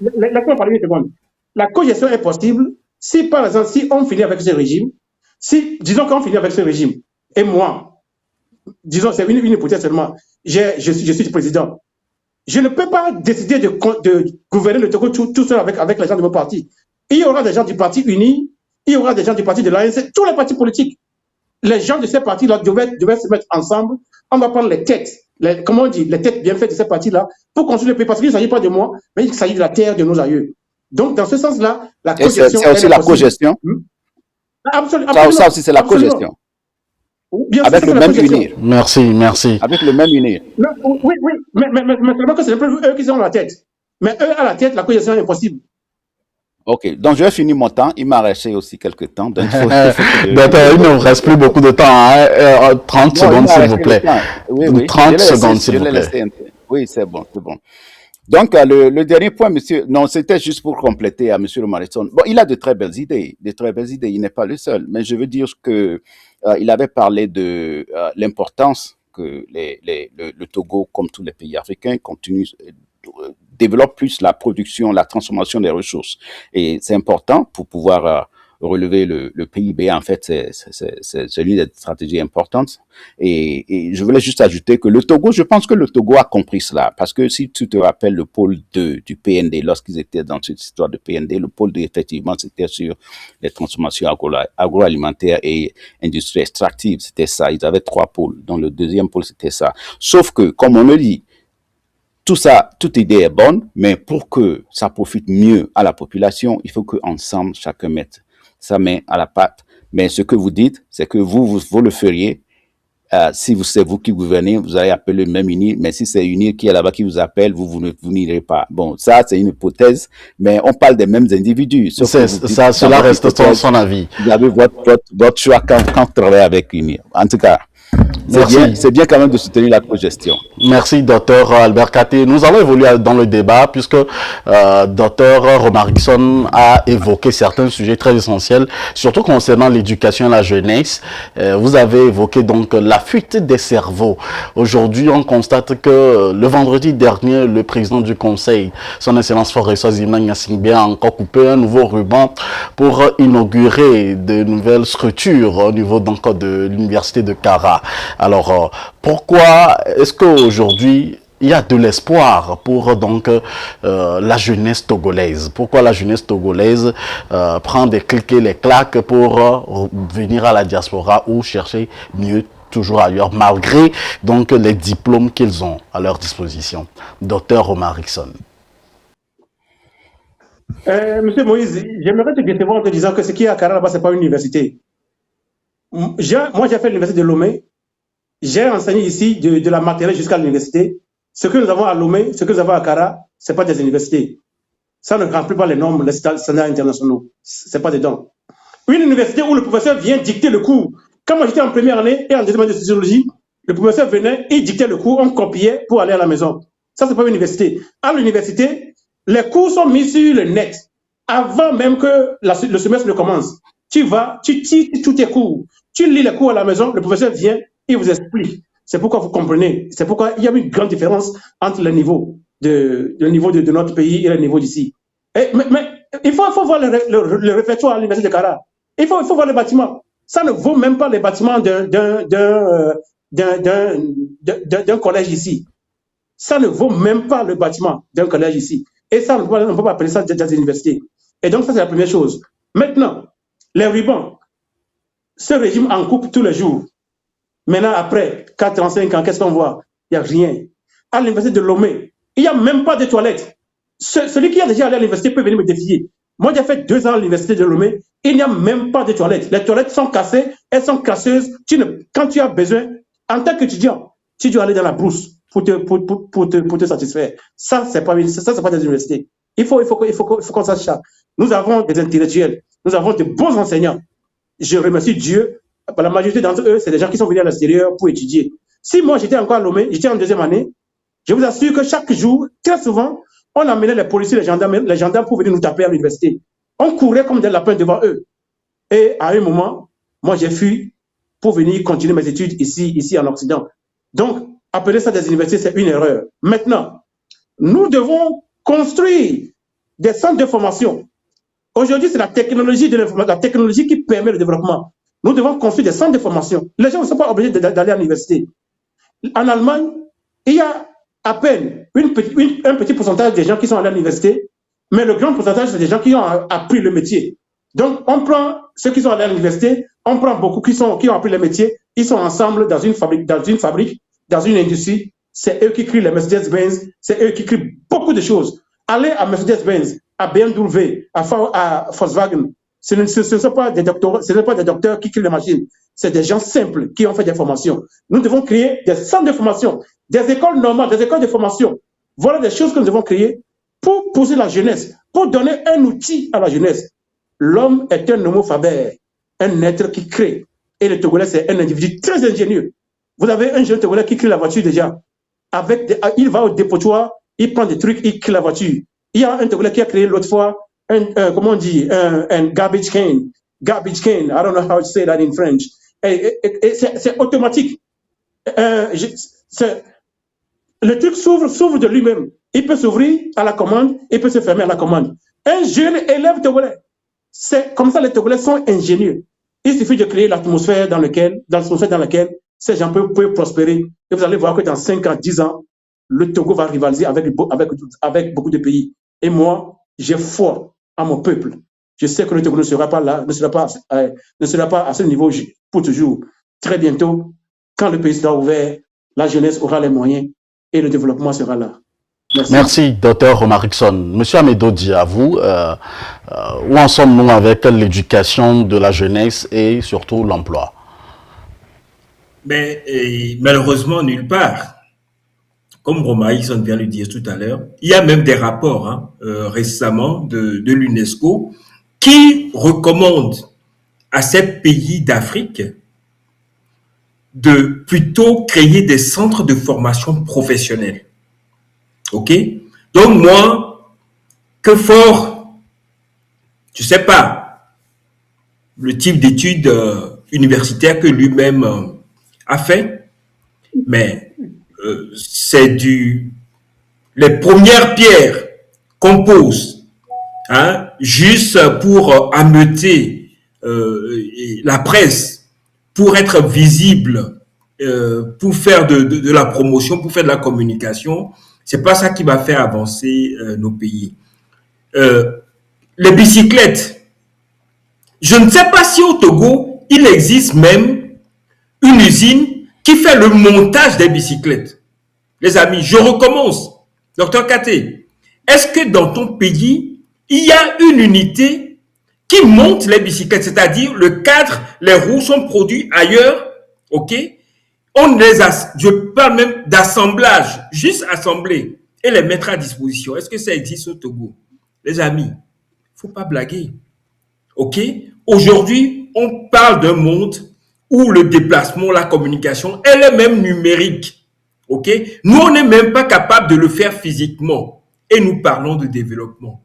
Laisse-moi parler une seconde. La cogestion est possible si, par exemple, si on finit avec ce régime, disons qu'on finit avec ce régime, et moi, disons, c'est une hypothèse seulement, je suis le président. Je ne peux pas décider de gouverner le Togo tout seul avec les gens de mon parti. Il y aura des gens du parti uni, il y aura des gens du parti de l'ANC, tous les partis politiques. Les gens de ces partis-là devaient se mettre ensemble. On va prendre les têtes, comment on dit, les têtes bien faites de ces partis-là pour construire le pays. Parce qu'il ne s'agit pas de moi, mais il s'agit de la terre de nos aïeux. Donc, dans ce sens-là, la cogestion. C'est aussi la cogestion. Absolument. Ça aussi, c'est la cogestion. Avec le même unir. Merci. Avec le même unir. Oui, mais seulement que c'est eux qui sont à la tête. Mais eux à la tête, la cogestion est impossible. Ok, donc je vais finir mon temps. Il m'a resté aussi quelques temps. Donc il ne vous reste plus beaucoup de temps. Hein? 30 secondes, s'il vous plaît. Oui. 30 secondes, s'il vous plaît. Oui, c'est bon. Donc, le dernier point, monsieur, non, c'était juste pour compléter à monsieur Omarison. Bon, il a de très belles idées. Il n'est pas le seul. Mais je veux dire que il avait parlé de l'importance que le Togo, comme tous les pays africains, développe plus la production, la transformation des ressources. Et c'est important pour pouvoir relever le PIB. En fait, c'est l'une des stratégies importantes. Et je voulais juste ajouter que le Togo, je pense que le Togo a compris cela. Parce que si tu te rappelles le pôle 2 du PND, lorsqu'ils étaient dans cette histoire de PND, le pôle 2, effectivement, c'était sur les transformations agroalimentaires et industries extractives. C'était ça. Ils avaient 3 pôles. Dans le deuxième pôle, c'était ça. Sauf que, comme on le dit, tout ça, toute idée est bonne, mais pour que ça profite mieux à la population, il faut qu'ensemble, chacun mette sa main à la pâte. Mais ce que vous dites, c'est que vous le feriez. Si c'est vous qui gouvernez, vous allez appeler le même UNIR, mais si c'est UNIR qui est là-bas qui vous appelle, vous n'irez pas. Bon, ça, c'est une hypothèse, mais on parle des mêmes individus. Cela reste son avis. Vous avez votre choix quand vous travaillez avec UNIR. En tout cas, c'est bien quand même de soutenir la cogestion. Merci, docteur Albert Katé. Nous allons évoluer dans le débat puisque docteur Romarickson a évoqué certains sujets très essentiels, surtout concernant l'éducation et la jeunesse. Vous avez évoqué donc la fuite des cerveaux. Aujourd'hui, on constate que le vendredi dernier, le président du conseil, son excellence Forest Zimna Nyassingbe, a encore coupé un nouveau ruban pour inaugurer de nouvelles structures au niveau donc de l'université de Kara. Alors, pourquoi est-ce qu'aujourd'hui, il y a de l'espoir pour donc la jeunesse togolaise? Pourquoi la jeunesse togolaise prend des clics et les claques pour venir à la diaspora ou chercher mieux toujours ailleurs, malgré donc les diplômes qu'ils ont à leur disposition? Docteur Romarickson. Monsieur Moïse, j'aimerais te décevoir en te disant que ce qui est à Kara là-bas, ce n'est pas une université. Moi, j'ai fait l'université de Lomé. J'ai enseigné ici de la maternelle jusqu'à l'université. Ce que nous avons à Lomé, ce que nous avons à Kara, ce n'est pas des universités. Ça ne remplit pas les normes, les standards internationaux. Ce n'est pas dedans. Une université où le professeur vient dicter le cours. Quand moi j'étais en première année et en deuxième année de sociologie, le professeur venait, il dictait le cours, on copiait pour aller à la maison. Ça, c'est pas une université. À l'université, les cours sont mis sur le net. Avant même que le semestre ne commence. Tu vas, tu tires tous tes cours. Tu lis les cours à la maison, le professeur vient, il vous explique. C'est pourquoi vous comprenez. C'est pourquoi il y a une grande différence entre le niveau de notre pays et le niveau d'ici. Mais il faut voir le réfectoire à l'université de Kara. Il faut voir les bâtiments. Ça ne vaut même pas les bâtiments d'un collège ici. Ça ne vaut même pas le bâtiment d'un collège ici. Et ça, on ne peut pas appeler ça des universités. Et donc, ça, c'est la première chose. Maintenant, les rubans. Ce régime en coupe tous les jours. Maintenant, après 4 ans, 5 ans, qu'est-ce qu'on voit? Il n'y a rien. À l'université de Lomé, il n'y a même pas de toilettes. Celui qui a déjà allé à l'université peut venir me défier. Moi, j'ai fait 2 ans à l'université de Lomé. il n'y a même pas de toilettes. Les toilettes sont cassées, elles sont casseuses. Quand tu as besoin, en tant qu'étudiant, tu dois aller dans la brousse pour te satisfaire. Ça, c'est pas des universités. Il faut qu'on sache ça. Nous avons des intellectuels, nous avons de bons enseignants. Je remercie Dieu. La majorité d'entre eux, c'est des gens qui sont venus à l'extérieur pour étudier. Si moi, j'étais encore à Lomé, j'étais en deuxième année, je vous assure que chaque jour, très souvent, on amenait les policiers, les gendarmes pour venir nous taper à l'université. On courait comme des lapins devant eux. Et à un moment, moi, j'ai fui pour venir continuer mes études ici en Occident. Donc, appeler ça des universités, c'est une erreur. Maintenant, nous devons construire des centres de formation. Aujourd'hui, c'est la technologie qui permet le développement. Nous devons construire des centres de formation. Les gens ne sont pas obligés d'aller à l'université. En Allemagne, il y a à peine un petit pourcentage des gens qui sont allés à l'université, mais le grand pourcentage, c'est des gens qui ont appris le métier. Donc, on prend ceux qui sont allés à l'université, on prend beaucoup qui ont appris le métier, ils sont ensemble dans une fabrique, dans une industrie. C'est eux qui créent les Mercedes-Benz, c'est eux qui créent beaucoup de choses. Allez à Mercedes-Benz, à BMW, à Volkswagen, ce ne sont pas des docteurs qui créent les machines, c'est des gens simples qui ont fait des formations. Nous devons créer des centres de formation, des écoles normales, des écoles de formation. Voilà des choses que nous devons créer pour pousser la jeunesse, pour donner un outil à la jeunesse. L'homme est un homo faber, un être qui crée. Et le Togolais, c'est un individu très ingénieux. Vous avez un jeune Togolais qui crée la voiture déjà. Il va au dépotoir, il prend des trucs, il crée la voiture. Il y a un Togolais qui a créé l'autre fois un garbage can. Garbage can, I don't know how to say that in French. Et c'est automatique. Le truc s'ouvre de lui-même. Il peut s'ouvrir à la commande, il peut se fermer à la commande. Un jeune élève Togolais. C'est comme ça, les Togolais sont ingénieux. Il suffit de créer l'atmosphère dans laquelle ces gens peuvent prospérer. Et vous allez voir que dans 5 ans, 10 ans, le Togo va rivaliser avec beaucoup de pays. Et moi, j'ai foi en mon peuple. Je sais que le Togo ne sera pas là, ne sera pas à ce niveau pour toujours. Très bientôt, quand le pays sera ouvert, la jeunesse aura les moyens et le développement sera là. Merci, Dr Romarickson. Monsieur Amédodi, à vous, où en sommes-nous avec l'éducation de la jeunesse et surtout l'emploi? Malheureusement, nulle part. Comme Romarickson vient de le dire tout à l'heure, il y a même des rapports récemment de l'UNESCO qui recommandent à ces pays d'Afrique de plutôt créer des centres de formation professionnelle. OK? Donc moi, que fort, je sais pas, le type d'études universitaires que lui-même a fait, mais c'est les premières pierres qu'on pose, juste pour ameuter la presse, pour être visible, pour faire de la promotion, pour faire de la communication. C'est pas ça qui va faire avancer nos pays. Les bicyclettes. Je ne sais pas si au Togo, il existe même une usine qui fait le montage des bicyclettes. Les amis, je recommence. Docteur Katé, est-ce que dans ton pays, il y a une unité qui monte les bicyclettes, c'est-à-dire le cadre, les roues sont produits ailleurs, ok? Je parle même d'assemblage, juste assembler et les mettre à disposition. Est-ce que ça existe au Togo? Les amis, il ne faut pas blaguer. OK? Aujourd'hui, on parle d'un monde où le déplacement, la communication, elle est même numérique. OK? Nous, on n'est même pas capable de le faire physiquement. Et nous parlons de développement.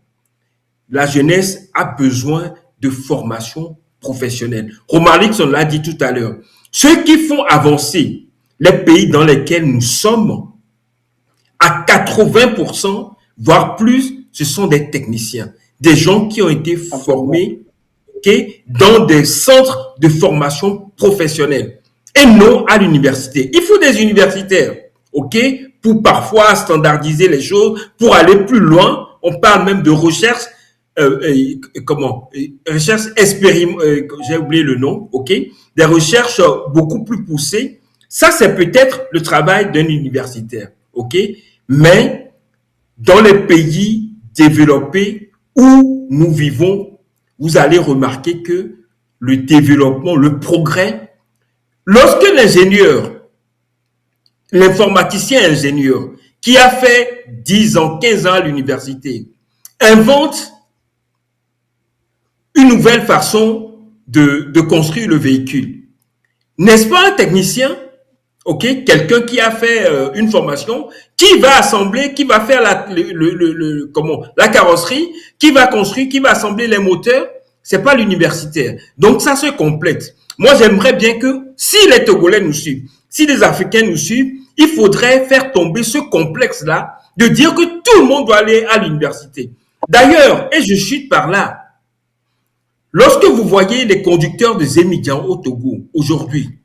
La jeunesse a besoin de formation professionnelle. Romarickson l'a dit tout à l'heure. Ceux qui font avancer les pays dans lesquels nous sommes, à 80%, voire plus, ce sont des techniciens, des gens qui ont été formés dans des centres de formation professionnelle et non à l'université. Il faut des universitaires, pour parfois standardiser les choses, pour aller plus loin. On parle même de recherche, recherche expérimentale, j'ai oublié le nom, des recherches beaucoup plus poussées. Ça, c'est peut-être le travail d'un universitaire, mais dans les pays développés où nous vivons, vous allez remarquer que le développement, le progrès, lorsque l'ingénieur, l'informaticien ingénieur, qui a fait 10 ans, 15 ans à l'université, invente une nouvelle façon de construire le véhicule. N'est-ce pas un technicien, ok, quelqu'un qui a fait une formation, qui va assembler, qui va faire la carrosserie, qui va construire, qui va assembler les moteurs? C'est pas l'universitaire. Donc ça se complète. Moi, j'aimerais bien que si les Togolais nous suivent, si les Africains nous suivent, il faudrait faire tomber ce complexe-là de dire que tout le monde doit aller à l'université. D'ailleurs, et je chute par là, lorsque vous voyez les conducteurs des émigrants au Togo aujourd'hui,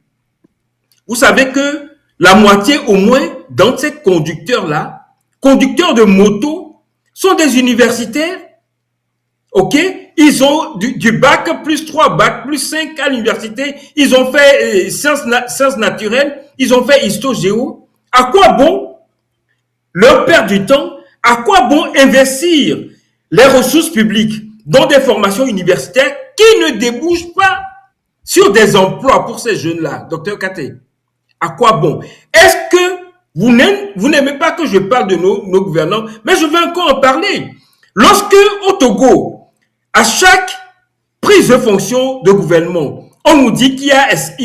vous savez que la moitié au moins dans ces conducteurs-là, conducteurs de moto, sont des universitaires. Ok? Ils ont du bac plus 3, bac plus 5 à l'université. Ils ont fait sciences naturelles. Ils ont fait histo-géo. À quoi bon leur perdre du temps? À quoi bon investir les ressources publiques dans des formations universitaires qui ne débouchent pas sur des emplois pour ces jeunes-là, docteur Kate? À quoi bon? Est-ce que vous n'aimez pas que je parle de nos gouvernants? Mais je vais encore en parler. Lorsque au Togo, à chaque prise de fonction de gouvernement, on nous dit qu'il y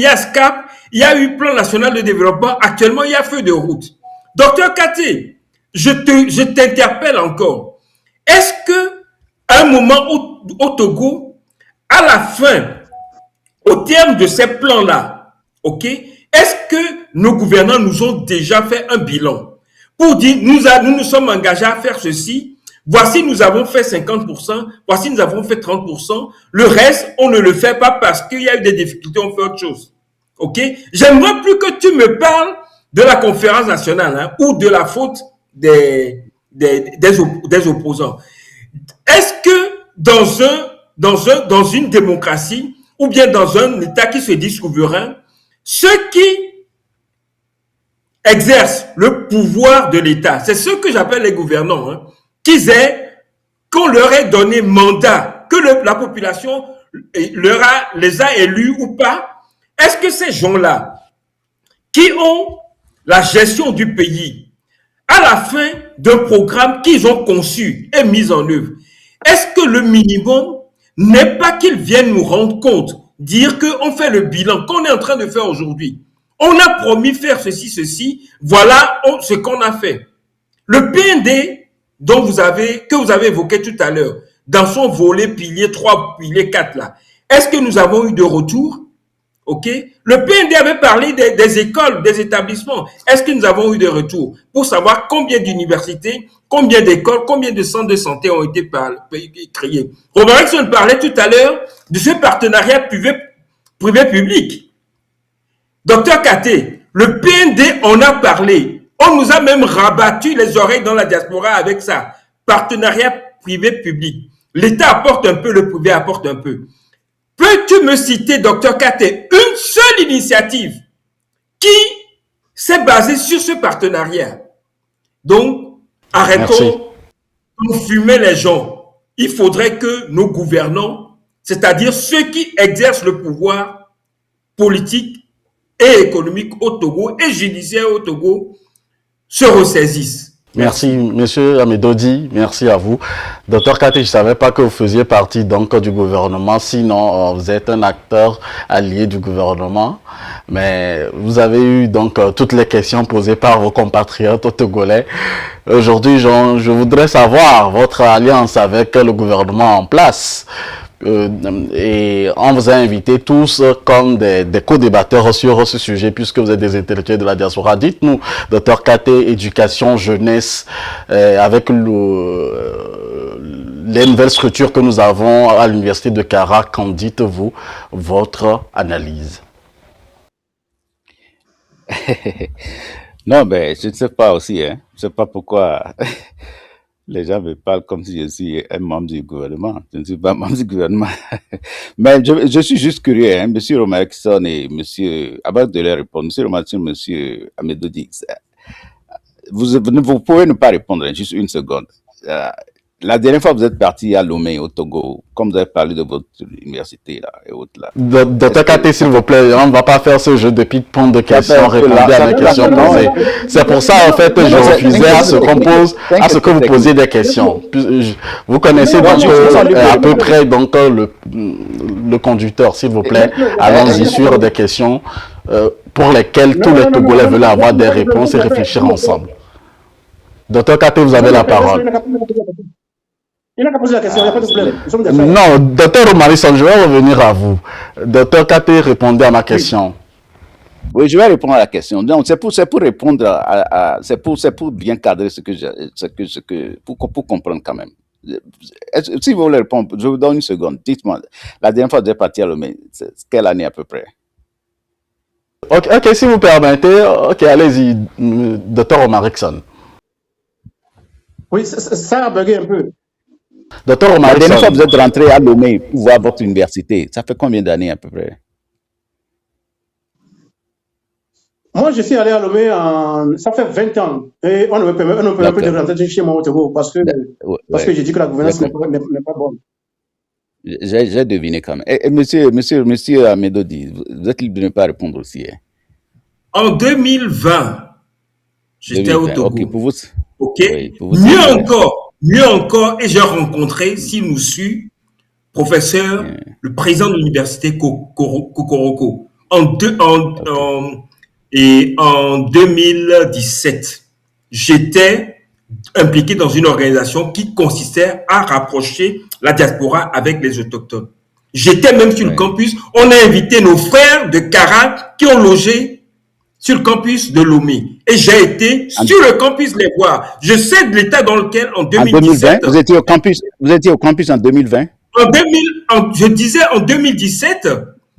a SCAP, il y a eu Plan National de Développement, actuellement il y a feu de route. Docteur Kate, je t'interpelle encore. Est-ce que à un moment au Togo, à la fin, au terme de ces plans-là, ok, est-ce que nos gouvernants nous ont déjà fait un bilan pour dire nous sommes engagés à faire ceci, voici nous avons fait 50%, voici nous avons fait 30%, le reste on ne le fait pas parce qu'il y a eu des difficultés, on fait autre chose. Ok? J'aimerais plus que tu me parles de la conférence nationale hein, ou de la faute des opposants. Est-ce que dans une démocratie ou bien dans un État qui se dit souverain, ceux qui exercent le pouvoir de l'État, c'est ceux que j'appelle les gouvernants, hein, qu'on leur ait donné mandat, que la population les a élus ou pas, est-ce que ces gens-là qui ont la gestion du pays, à la fin d'un programme qu'ils ont conçu et mis en œuvre, est-ce que le minimum n'est pas qu'ils viennent nous rendre compte, dire qu'on fait le bilan qu'on est en train de faire aujourd'hui? On a promis faire ceci, voilà ce qu'on a fait. Le PND que vous avez évoqué tout à l'heure, dans son volet pilier 3, pilier 4 là, est-ce que nous avons eu de retour? Ok? Le PND avait parlé des écoles, des établissements. Est-ce que nous avons eu des retours pour savoir combien d'universités, combien d'écoles, combien de centres de santé ont été créés? Robert Rexon parlait tout à l'heure de ce partenariat privé-public. Docteur Kate, le PND en a parlé. On nous a même rabattu les oreilles dans la diaspora avec ça. Partenariat privé-public. L'État apporte un peu, le privé apporte un peu. Peux-tu me citer, docteur Kate, une seule initiative qui s'est basée sur ce partenariat? Donc, arrêtons d'enfumer les gens. Il faudrait que nos gouvernants, c'est-à-dire ceux qui exercent le pouvoir politique et économique au Togo et judiciaire au Togo, se ressaisissent. Merci, monsieur Amedodi, merci à vous. Docteur Kate, je ne savais pas que vous faisiez partie donc du gouvernement, sinon vous êtes un acteur allié du gouvernement, mais vous avez eu donc toutes les questions posées par vos compatriotes togolais. Aujourd'hui, je voudrais savoir votre alliance avec le gouvernement en place. Et on vous a invités tous comme des co-débatteurs sur ce sujet puisque vous êtes des intellectuels de la diaspora. Dites-nous, docteur Kate, éducation, jeunesse, avec les nouvelles structures que nous avons à l'université de Kara, qu'en dites-vous votre analyse? Non, ben, je ne sais pas aussi, hein. Je ne sais pas pourquoi les gens me parlent comme si je suis un membre du gouvernement. Je ne suis pas membre du gouvernement. Mais je suis juste curieux, hein. Monsieur Romain-Exxon et monsieur, avant de leur répondre, monsieur Romain-Exxon, monsieur Amedodi, vous pouvez ne pas répondre, hein, juste une seconde. La dernière fois, vous êtes parti à Lomé, au Togo, comme vous avez parlé de votre université là, et autres là. Docteur Kate, s'il vous plaît, on ne va pas faire ce jeu de ping-pong de questions, répondez à mes questions posées. C'est pour ça, en fait, je refusais à ce qu'on pose, à ce que vous posiez des questions. Vous connaissez donc à peu près donc le conducteur, s'il vous plaît. Allons-y sur des questions pour lesquelles tous les Togolais veulent avoir des réponses et réfléchir ensemble. Docteur Kate, vous avez la parole. Il n'a qu'à poser la question, il n'y a pas de problème. Non, docteur Omarison, je vais revenir à vous. Docteur Kate, répondez à ma question. Oui, je vais répondre à la question. Donc, c'est pour répondre c'est pour bien cadrer pour comprendre quand même. Si vous voulez répondre, je vous donne une seconde. Dites-moi, la dernière fois que vous êtes parti à Lomé, c'est quelle année à peu près? Ok, si vous permettez, ok, allez-y, docteur Omarison. Oui, ça a bugué un peu. Docteur La Omarison. dernière fois que vous êtes rentré à Lomé pour voir votre université, ça fait combien d'années à peu près? Moi, je suis allé à Lomé, ça fait 20 ans. Et on ne me permet plus de rentrer chez moi au Togo parce que j'ai dit que la gouvernance n'est pas bonne. J'ai deviné quand même. Et monsieur Amedodi, vous êtes libre de ne pas répondre aussi. Hein? En 2020, j'étais au Togo. Ok, pour vous. Ok. Oui, pour vous, mieux encore, et j'ai rencontré, s'il nous suit, professeur, le président de l'université Kokoroko. En 2017, j'étais impliqué dans une organisation qui consistait à rapprocher la diaspora avec les autochtones. J'étais même sur le campus. On a invité nos frères de Kara qui ont logé sur le campus de Lomé. Et j'ai été sur le campus les voir. Je sais de l'état dans lequel, en 2017... vous étiez au campus en 2020? Je disais en 2017,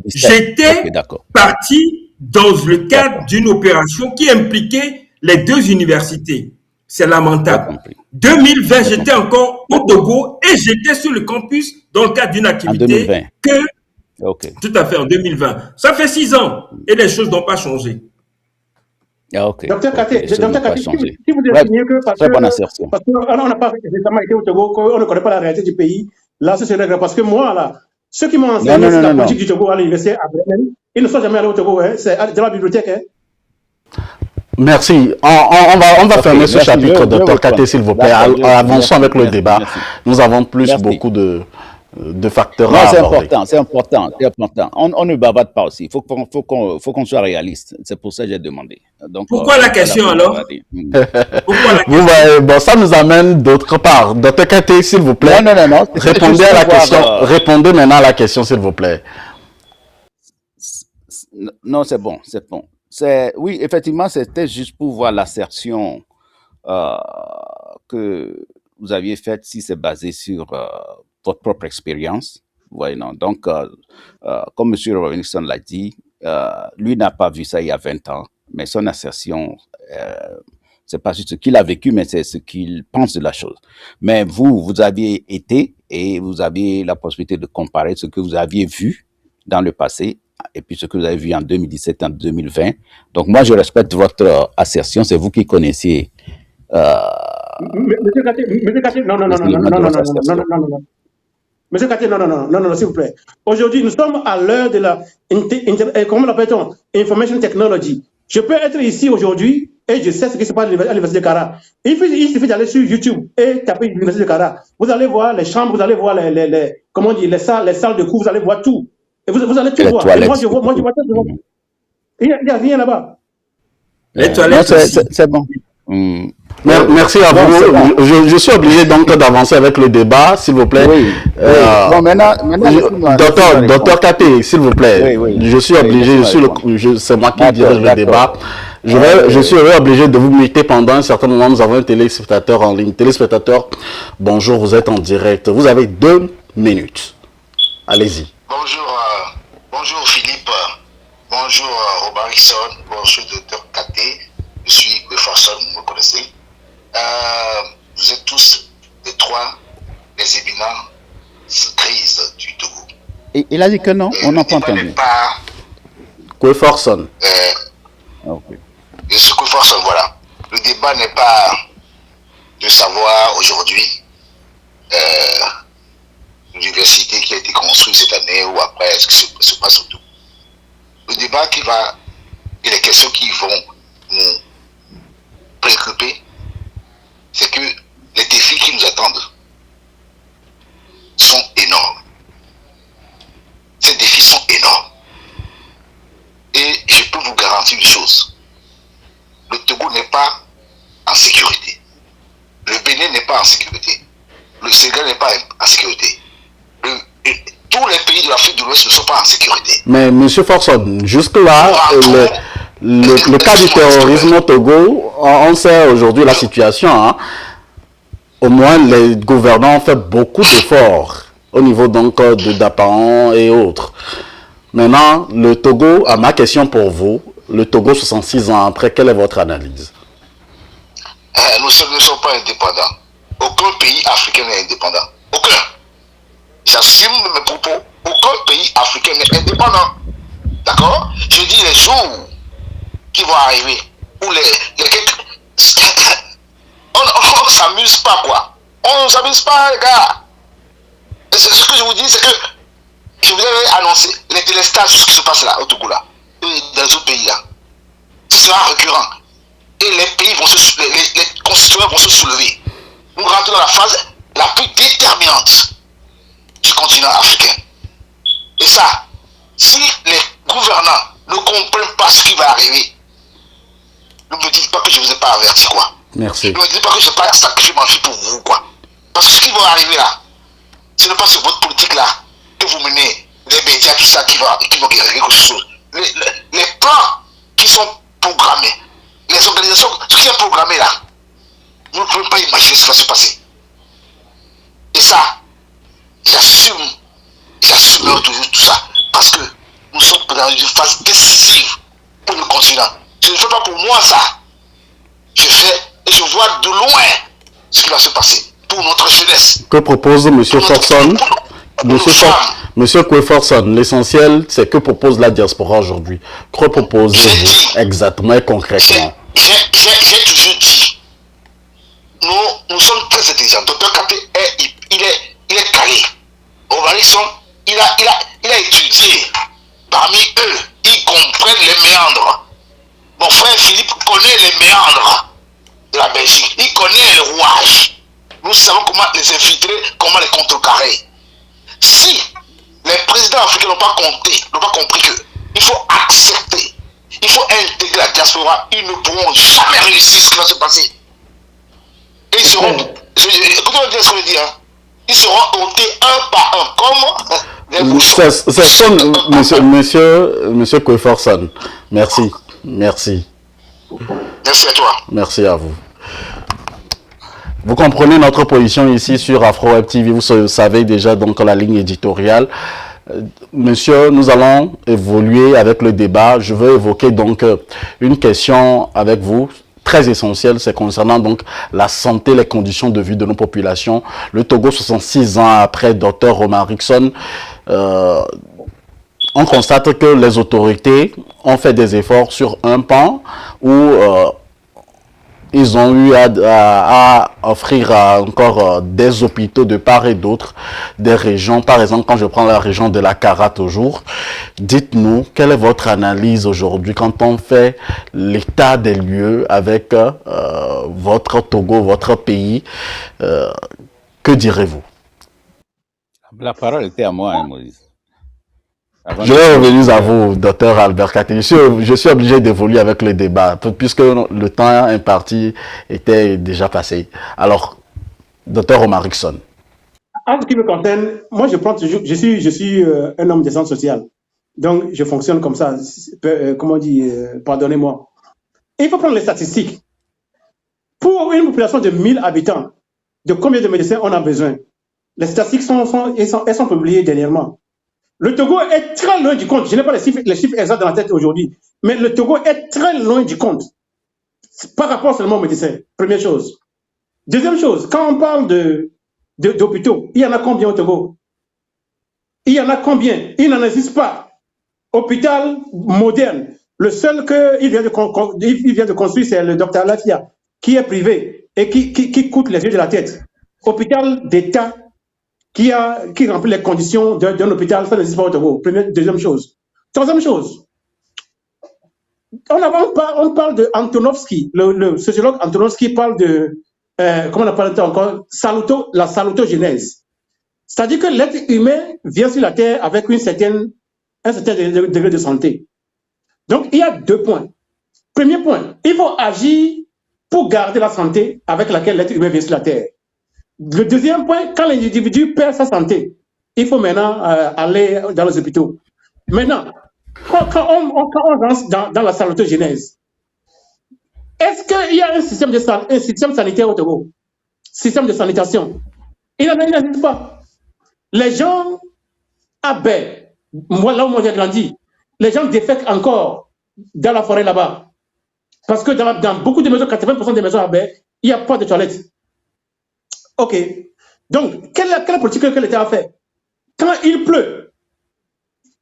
j'étais parti dans le cadre d'une opération qui impliquait les deux universités. C'est lamentable. 2020, j'étais encore au Togo et j'étais sur le campus dans le cadre d'une activité tout à fait, en 2020. Ça fait 6 ans et les choses n'ont pas changé. Docteur Kate, si vous estimez que parce qu'on n'a pas récemment été au Togo, qu'on ne connaît pas la réalité du pays, là, ce serait grave. Parce que moi, là, ceux qui m'ont enseigné la politique du Togo à l'université à Bremen, ils ne sont jamais allés au Togo, hein, c'est dans la bibliothèque. Hein. Merci. On va fermer ce chapitre, docteur Kate, s'il vous plaît. Avançons avec le débat. Nous avons beaucoup de facteurs à aborder. C'est important. On ne bavarde pas aussi. Il faut qu'on soit réaliste. C'est pour ça que j'ai demandé. Donc, pourquoi la question alors? Bon, ça nous amène d'autre part. Docteur Kate, s'il vous plaît. Non. Répondez à la question. Répondez maintenant à la question, s'il vous plaît. Non, c'est bon. Oui, effectivement, c'était juste pour voir l'assertion que vous aviez faite, si c'est basé sur votre propre expérience. Donc, comme M. Robinson l'a dit, lui n'a pas vu ça il y a 20 ans, mais son assertion, c'est pas juste ce qu'il a vécu, mais c'est ce qu'il pense de la chose. Mais vous aviez été et vous aviez la possibilité de comparer ce que vous aviez vu dans le passé et puis ce que vous avez vu en 2017 et en 2020. Donc, moi, je respecte votre assertion. C'est vous qui connaissiez. Monsieur Kate, non. Monsieur Kate, non, s'il vous plaît. Aujourd'hui, nous sommes à l'heure de la, comment l'appelle-t-on? Information technology. Je peux être ici aujourd'hui et je sais ce qui se passe à l'université de Kara. Il suffit d'aller sur YouTube et taper l'université de Kara. Vous allez voir les chambres, vous allez voir les salles de cours, vous allez voir tout. Et vous allez tout voir. Moi, je vois tout. Il n'y a rien là-bas. Les toilettes, c'est bon. Merci à vous. Je suis obligé donc d'avancer avec le débat, s'il vous plaît. Bon, maintenant docteur Kate, s'il vous plaît. Je suis obligé, c'est moi qui dirige le débat. Je suis obligé de vous muter pendant un certain moment. Nous avons un téléspectateur en ligne. Téléspectateur, bonjour, vous êtes en direct. Vous avez 2 minutes. Allez-y. Bonjour Philippe. Bonjour Robarison. Bonjour docteur Kate. Je suis Gweforson, vous me connaissez. Vous êtes tous les 3 les éminents crises du Togo. Il a dit que non, on n'a pas entendu. Gweforson. Je suis Gweforson, voilà. Le débat n'est pas de savoir aujourd'hui l'université qui a été construite cette année ou après ce qui se passe autour. Le débat et les questions qui vont nous préoccuper, c'est que les défis qui nous attendent sont énormes. Ces défis sont énormes. Et je peux vous garantir une chose. Le Togo n'est pas en sécurité. Le Bénin n'est pas en sécurité. Le Sénégal n'est pas en sécurité. Tous les pays de l'Afrique de l'Ouest ne sont pas en sécurité. Mais M. Forson, jusque-là, le cas du terrorisme au Togo, on sait aujourd'hui la situation. Hein. Au moins, les gouvernants ont fait beaucoup d'efforts au niveau donc de Dapaon et autres. Maintenant, le Togo, à ma question pour vous, le Togo 66 ans après, quelle est votre analyse? Nous ne sommes pas indépendants. Aucun pays africain n'est indépendant. Aucun. J'assume mes propos. Aucun pays africain n'est indépendant. D'accord? Je dis les jours qui vont arriver, où on ne s'amuse pas, quoi. On ne s'amuse pas, les gars. Ce que je vous dis, c'est que je vous avais annoncé les délestages, ce qui se passe là, au Togo, là, et dans les autres pays, là. Ce sera récurrent. Et les pays vont les constituants vont se soulever. Nous rentrons dans la phase la plus déterminante du continent africain. Et ça, si les gouvernants ne comprennent pas ce qui va arriver, ne me dites pas que je ne vous ai pas averti, quoi. Merci. Ne me dites pas que je pas ça que je m'en fie pour vous, quoi. Parce que ce qui va arriver là, ce n'est pas sur votre politique là que vous menez, les médias, tout ça qui vont régler quelque chose. Les plans qui sont programmés, les organisations, ce qui est programmé là, vous ne pouvez pas imaginer ce qui va se passer. Et ça, j'assume toujours tout ça. Parce que nous sommes dans une phase décisive pour le continent. Je ne fais pas pour moi ça. Je fais et je vois de loin ce qui va se passer pour notre jeunesse. Que propose M. Forson? Monsieur Kweforson, l'essentiel, c'est que propose la diaspora aujourd'hui. Que proposez-vous exactement et concrètement? J'ai toujours dit, nous sommes très intelligents. Dr Katé, il est calé. Ovarisson, il a étudié. Parmi eux, ils comprennent les méandres. Mon frère Philippe connaît les méandres de la Belgique. Il connaît le rouage. Nous savons comment les infiltrer, comment les contrecarrer. Si les présidents africains n'ont pas compris qu'il faut accepter, il faut intégrer la diaspora, ils ne pourront jamais réussir ce qui va se passer. Et ils seront, écoutez-moi bien ce que je dis, hein, ils seront ôtés un par un, comme des bouchons. C'est comme monsieur Kweforson. Merci. Merci à toi. Merci à vous. Vous comprenez notre position ici sur Afro Web TV. Vous savez déjà donc la ligne éditoriale. Monsieur, nous allons évoluer avec le débat. Je veux évoquer donc une question avec vous très essentielle. C'est concernant donc la santé, les conditions de vie de nos populations. Le Togo, 66 ans après Dr Romarickson, on constate que les autorités ont fait des efforts sur un pan où ils ont eu à offrir encore des hôpitaux de part et d'autre, des régions. Par exemple, quand je prends la région de la Kara toujours, dites-nous, quelle est votre analyse aujourd'hui quand on fait l'état des lieux avec votre Togo, votre pays, que direz-vous? La parole était à moi, hein, Moïse. Je vais revenir à vous, Dr Albert Katé. Je suis obligé d'évoluer avec le débat, puisque le temps imparti était déjà passé. Alors, Dr Romarickson. En ce qui me concerne, moi je prends toujours, je suis un homme de sciences sociales. Donc je fonctionne comme ça. Comment on dit, pardonnez-moi. Il faut prendre les statistiques. Pour une population de 1000 habitants, de combien de médecins on a besoin? Les statistiques sont publiées dernièrement. Le Togo est très loin du compte. Je n'ai pas les chiffres exacts dans la tête aujourd'hui, mais le Togo est très loin du compte par rapport seulement aux médecins. Première chose. Deuxième chose, quand on parle d'hôpitaux, il y en a combien au Togo? Il y en a combien? Il n'en existe pas. Hôpital moderne. Le seul qu'il vient de construire, c'est le Dr Lafia, qui est privé et qui coûte les yeux de la tête. hôpital d'État qui remplit les conditions d'un hôpital, ça n'existe pas au Togo. Deuxième chose. Troisième chose, on parle de Antonovsky, le sociologue Antonovsky parle de, comment on appelle ça encore, la salutogénèse. C'est-à-dire que l'être humain vient sur la Terre avec un certain degré de santé. Donc, il y a 2 points. Premier point, il faut agir pour garder la santé avec laquelle l'être humain vient sur la Terre. Le deuxième point, quand l'individu perd sa santé, il faut maintenant aller dans les hôpitaux. Maintenant, quand on rentre dans la salutogénèse, est-ce qu'il y a un système sanitaire au Togo? Système de sanitation? Il n'existe pas. Les gens à Baie, là où moi j'ai grandi, les gens défèquent encore dans la forêt là-bas. Parce que dans beaucoup de maisons, 80% des maisons à Baie, il n'y a pas de toilettes. Ok. Donc, quelle politique que l'État a fait? Quand il pleut,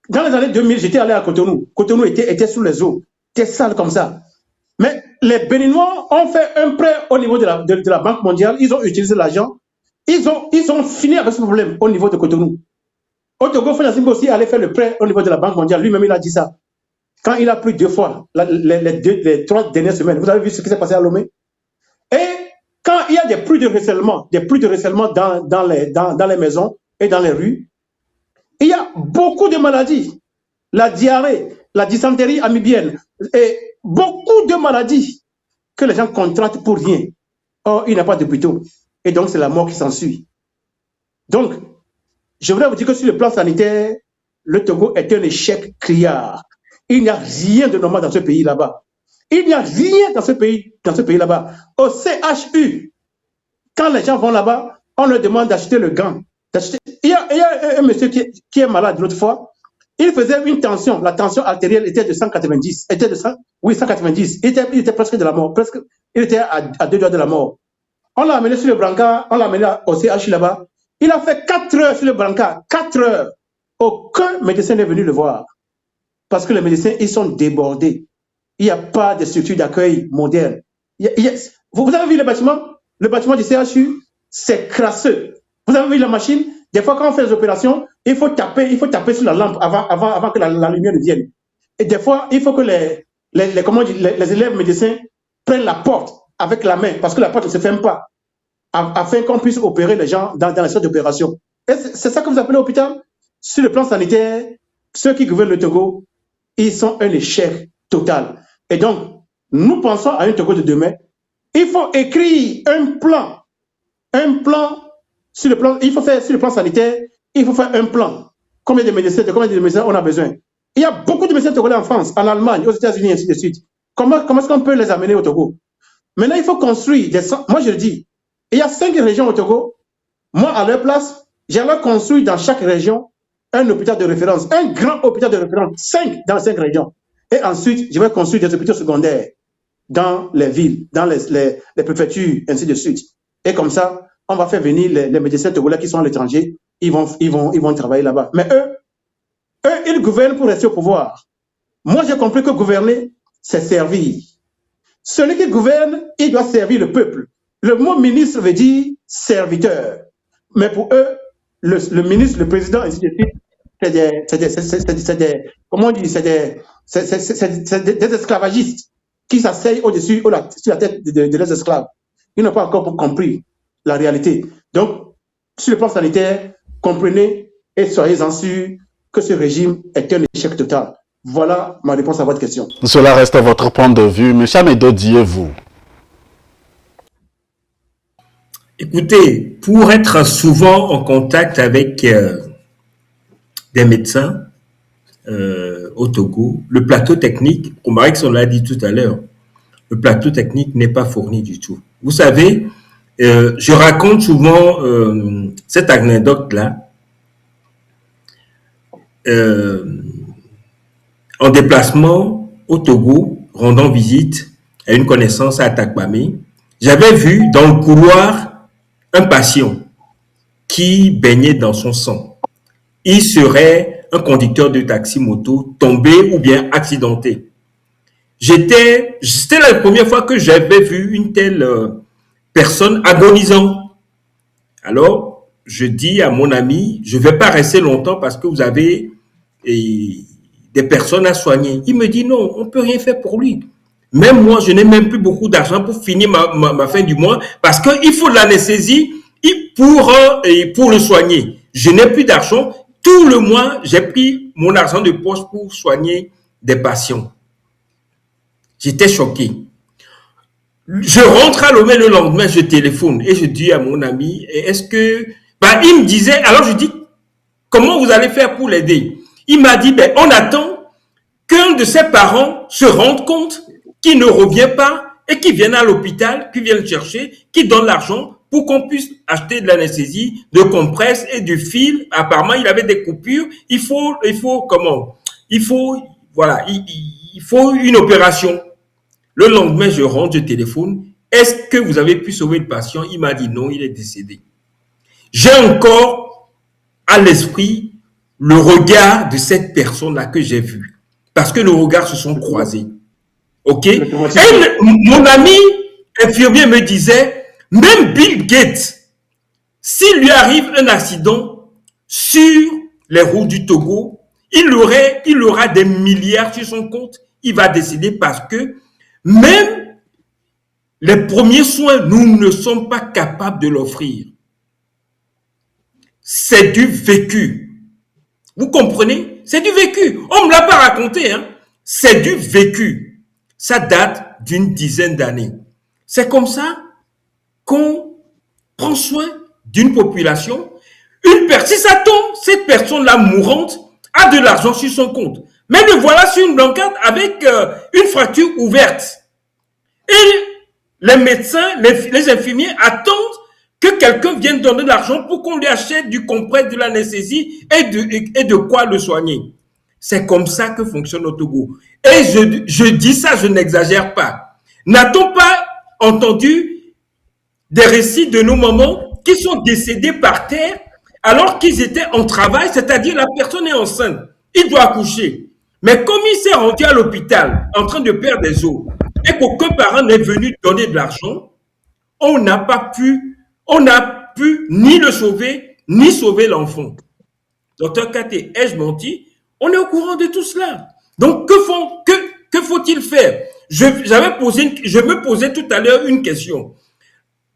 dans les années 2000, j'étais allé à Cotonou. Cotonou était sous les eaux, était sale comme ça. Mais les Béninois ont fait un prêt au niveau de la Banque mondiale. Ils ont utilisé l'argent. Ils ont fini avec ce problème au niveau de Cotonou. Au Togo, Fanasimbo aussi allait faire le prêt au niveau de la Banque mondiale. Lui-même, il a dit ça. Quand il a plu 2 fois, les 3 dernières semaines, vous avez vu ce qui s'est passé à Lomé? Et quand il y a des pluies de ruissellement dans les maisons et dans les rues, il y a beaucoup de maladies. La diarrhée, la dysenterie amibienne, et beaucoup de maladies que les gens contractent pour rien. Or, il n'y a pas d'hôpitaux. Et donc, c'est la mort qui s'ensuit. Donc, je voudrais vous dire que sur le plan sanitaire, le Togo est un échec criard. Il n'y a rien de normal dans ce pays là-bas. Il n'y a rien dans ce pays là-bas. Au CHU, quand les gens vont là-bas, on leur demande d'acheter le gant. Il y a un monsieur qui est malade l'autre fois. Il faisait une tension. La tension artérielle était de 190. 190. Il était presque de la mort. Il était à 2 doigts de la mort. On l'a amené sur le brancard. On l'a amené au CHU là-bas. Il a fait 4 heures sur le brancard. 4 heures. Aucun médecin n'est venu le voir. Parce que les médecins, ils sont débordés. Il n'y a pas de structure d'accueil moderne. Vous avez vu le bâtiment? Le bâtiment du CHU, c'est crasseux. Vous avez vu la machine? Des fois, quand on fait des opérations, il faut taper sur la lampe avant que la lumière ne vienne. Et des fois, il faut que les élèves médecins prennent la porte avec la main, parce que la porte ne se ferme pas, afin qu'on puisse opérer les gens dans la salle d'opération. Et c'est ça que vous appelez hôpital? Sur le plan sanitaire, ceux qui gouvernent le Togo, ils sont un échec total. Et donc, nous pensons à un Togo de demain. Il faut écrire un plan sur le plan, il faut faire sur le plan sanitaire, il faut faire un plan. Combien de médecins on a besoin? Il y a beaucoup de médecins togolais en France, en Allemagne, aux États-Unis, ainsi de suite. Comment est-ce qu'on peut les amener au Togo? Maintenant, il faut construire des centres. Moi, je le dis, il y a 5 régions au Togo. Moi, à leur place, j'aimerais construire dans chaque région un hôpital de référence, un grand hôpital de référence, 5 dans 5 régions. Et ensuite, je vais construire des hôpitaux secondaires dans les villes, dans les préfectures, ainsi de suite. Et comme ça, on va faire venir les médecins togolais qui sont à l'étranger, ils vont travailler là-bas. Mais eux, ils gouvernent pour rester au pouvoir. Moi, j'ai compris que gouverner, c'est servir. Celui qui gouverne, il doit servir le peuple. Le mot ministre veut dire serviteur. Mais pour eux, le ministre, le président, ainsi de suite, c'est des esclavagistes qui s'asseyent au-dessus, sur la tête de leurs esclaves. Ils n'ont pas encore compris la réalité. Donc, sur le plan sanitaire, comprenez et soyez-en sûrs que ce régime est un échec total. Voilà ma réponse à votre question. Cela reste votre point de vue. Monsieur Amedo, dites-vous? Écoutez, pour être souvent en contact avec des médecins au Togo, le plateau technique, on l'a dit tout à l'heure, le plateau technique n'est pas fourni du tout. Vous savez, je raconte souvent cette anecdote-là. En déplacement au Togo, rendant visite à une connaissance à Takpamé, j'avais vu dans le couloir un patient qui baignait dans son sang. Il serait un conducteur de taxi-moto tombé ou bien accidenté. C'était la première fois que j'avais vu une telle personne agonisant. Alors, je dis à mon ami, je ne vais pas rester longtemps parce que vous avez des personnes à soigner. Il me dit non, on ne peut rien faire pour lui. Même moi, je n'ai même plus beaucoup d'argent pour finir ma fin du mois parce qu'il faut de l'anesthésie pour le soigner. Je n'ai plus d'argent. Tout le mois, j'ai pris mon argent de poche pour soigner des patients. J'étais choqué. Je rentre à Lomé le lendemain, je téléphone et je dis à mon ami, est-ce que... il me disait, alors je dis, comment vous allez faire pour l'aider? Il m'a dit, on attend qu'un de ses parents se rende compte qu'il ne revient pas et qu'il vienne à l'hôpital, qu'il vienne le chercher, qu'il donne l'argent pour qu'on puisse acheter de l'anesthésie, de compresses et du fil. Apparemment, il avait des coupures. Il faut une opération. Le lendemain, je rentre, je téléphone. Est-ce que vous avez pu sauver le patient? Il m'a dit non, il est décédé. J'ai encore à l'esprit le regard de cette personne-là que j'ai vue. Parce que nos regards se sont croisés. OK? Et mon ami infirmier me disait, même Bill Gates, s'il lui arrive un accident sur les routes du Togo, il aura des milliards sur son compte. Il va décéder parce que même les premiers soins, nous ne sommes pas capables de l'offrir. C'est du vécu. Vous comprenez? C'est du vécu. On ne me l'a pas raconté. C'est du vécu. Ça date d'une dizaine d'années. C'est comme ça qu'on prend soin d'une population. Si ça tombe, cette personne-là mourante a de l'argent sur son compte. Mais le voilà sur une blancade avec une fracture ouverte. Et les médecins, les infirmiers attendent que quelqu'un vienne donner de l'argent pour qu'on lui achète du compresse, de l'anesthésie et de quoi le soigner. C'est comme ça que fonctionne au Togo. Et je dis ça, je n'exagère pas. N'a-t-on pas entendu des récits de nos mamans qui sont décédées par terre alors qu'ils étaient en travail, c'est-à-dire la personne est enceinte, il doit accoucher. Mais comme il s'est rendu à l'hôpital en train de perdre des os et qu'aucun parent n'est venu donner de l'argent, on n'a pu ni le sauver, ni sauver l'enfant. Docteur Katé, ai-je menti? On est au courant de tout cela. Donc, que faut-il faire? Je me posais tout à l'heure une question.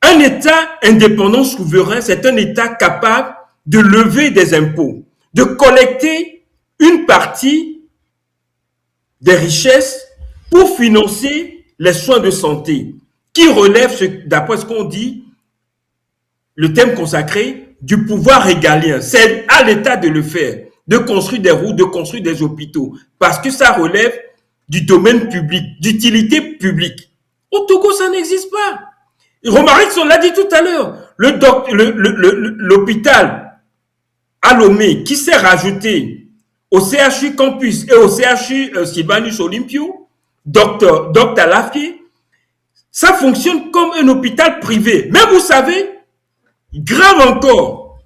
Un État indépendant souverain, c'est un État capable de lever des impôts, de collecter une partie des richesses pour financer les soins de santé, qui relèvent, d'après ce qu'on dit, le thème consacré, du pouvoir régalien. C'est à l'État de le faire, de construire des routes, de construire des hôpitaux, parce que ça relève du domaine public, d'utilité publique. Au Togo, ça n'existe pas. Romaric, on l'a dit tout à l'heure, l'hôpital à Lomé qui s'est rajouté au CHU Campus et au CHU Sylvanus Olympio, Dr Lafié, ça fonctionne comme un hôpital privé. Mais vous savez, grave encore,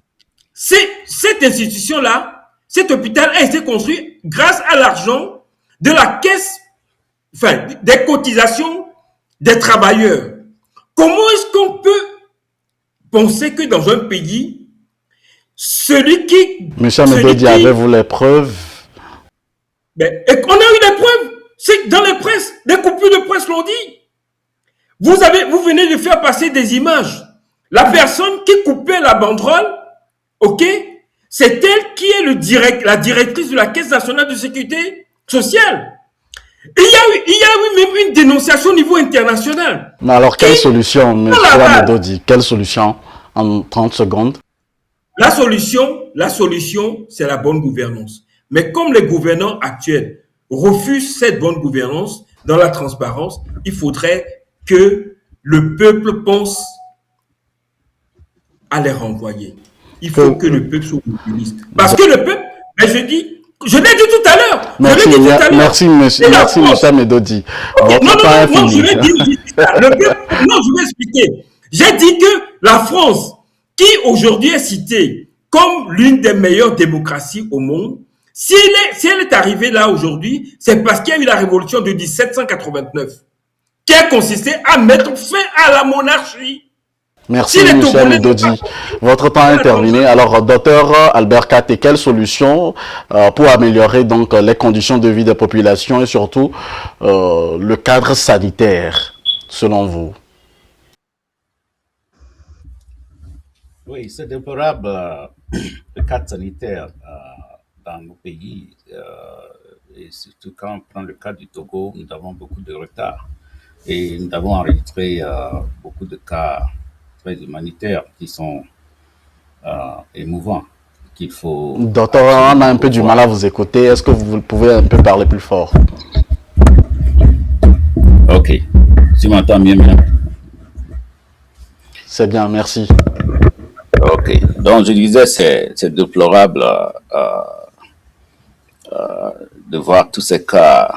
cette institution-là, cet hôpital a été construit grâce à l'argent de la caisse, des cotisations des travailleurs. Comment est-ce qu'on peut penser que dans un pays, celui qui... Monsieur Medodi, avez-vous les preuves? On a eu les preuves. C'est dans les presses, les coupures de presse l'ont dit. Vous venez de faire passer des images. La personne qui coupait la banderole, ok, c'est elle qui est la directrice de la Caisse nationale de sécurité sociale. Il y a eu même une dénonciation au niveau international. Mais alors, quelle solution, M. Medodi? Quelle solution en 30 secondes? La solution, c'est la bonne gouvernance. Mais comme les gouvernants actuels refusent cette bonne gouvernance dans la transparence, il faudrait que le peuple pense à les renvoyer. Il faut que le peuple soit populiste. Parce que le peuple, je l'ai dit tout à l'heure. Merci, monsieur Medodi. Je vais expliquer. J'ai dit que la France, qui aujourd'hui est citée comme l'une des meilleures démocraties au monde, si elle est arrivée là aujourd'hui, c'est parce qu'il y a eu la révolution de 1789, qui a consisté à mettre fin à la monarchie. Merci, Si les Michel Togolais n'ont Dodi. pas Votre temps est terminé. Alors, docteur Albert Kate, quelles solutions pour améliorer donc les conditions de vie des populations et surtout le cadre sanitaire, selon vous? Oui, c'est déplorable le cadre sanitaire dans nos pays. Et surtout quand on prend le cas du Togo, nous avons beaucoup de retard. Et nous avons enregistré beaucoup de cas très humanitaires qui sont émouvants, qu'il faut Docteur, on a absolument un peu du mal à revoir. vous écouter. Est-ce que vous pouvez un peu parler plus fort? Ok, tu m'entends mieux maintenant? C'est bien, merci. Ok, donc je disais, c'est déplorable de voir tous ces cas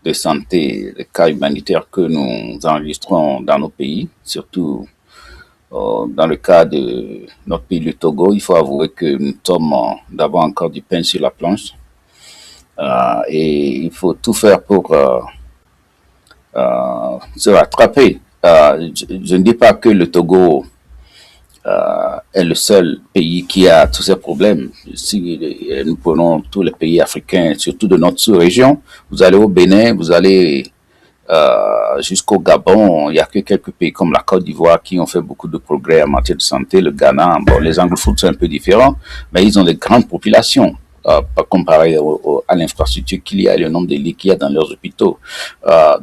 de santé, les cas humanitaires que nous enregistrons dans nos pays, surtout dans le cas de notre pays, le Togo. Il faut avouer que nous sommes d'abord encore du pain sur la planche et il faut tout faire pour se rattraper. Je ne dis pas que le Togo est le seul pays qui a tous ces problèmes. Si nous prenons tous les pays africains, surtout de notre sous-région, vous allez au Bénin, vous allez jusqu'au Gabon, il n'y a que quelques pays comme la Côte d'Ivoire qui ont fait beaucoup de progrès en matière de santé. Le Ghana, bon, les anglophones sont un peu différents, mais ils ont des grandes populations. Comparé à l'infrastructure qu'il y a et le nombre de lits qu'il y a dans leurs hôpitaux.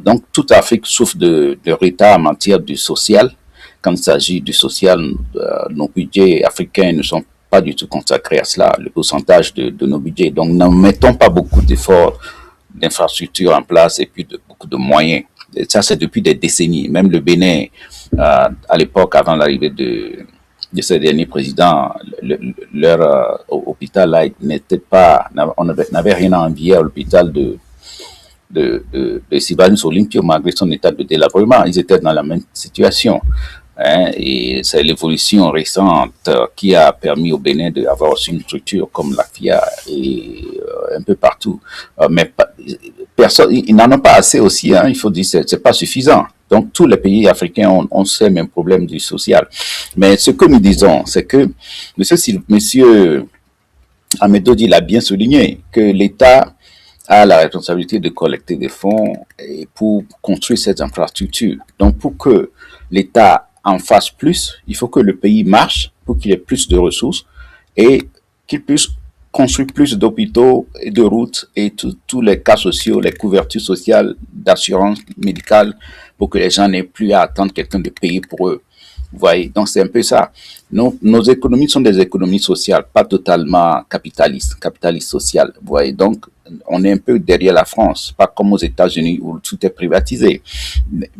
Donc, toute l'Afrique souffre de retard en matière du social. Quand il s'agit du social, nos budgets africains ne sont pas du tout consacrés à cela, le pourcentage de nos budgets. Donc, ne mettons pas beaucoup d'efforts d'infrastructures en place et puis beaucoup de moyens. Et ça, c'est depuis des décennies. Même le Bénin, à l'époque, avant l'arrivée de ces derniers présidents, leur hôpital là n'était pas, on n'avait rien à envier à l'hôpital de Sylvanus Olympio malgré son état de délabrement. Ils étaient dans la même situation. Et c'est l'évolution récente qui a permis au Bénin d'avoir aussi une structure comme la FIA et un peu partout. Mais personne, ils n'en ont pas assez aussi. Il faut dire que c'est pas suffisant. Donc tous les pays africains ont ces mêmes problèmes du social. Mais ce que nous disons, c'est que Monsieur Amedodi l'a bien souligné, que l'État a la responsabilité de collecter des fonds et pour construire cette infrastructure. Donc pour que l'État en fasse plus, il faut que le pays marche pour qu'il ait plus de ressources et qu'il puisse construire plus d'hôpitaux et de routes et tous les cas sociaux, les couvertures sociales, d'assurance médicale pour que les gens n'aient plus à attendre quelqu'un de payer pour eux. Vous voyez, donc c'est un peu ça. Nos économies sont des économies sociales, pas totalement capitalistes sociales. Vous voyez, donc on est un peu derrière la France, pas comme aux États-Unis où tout est privatisé.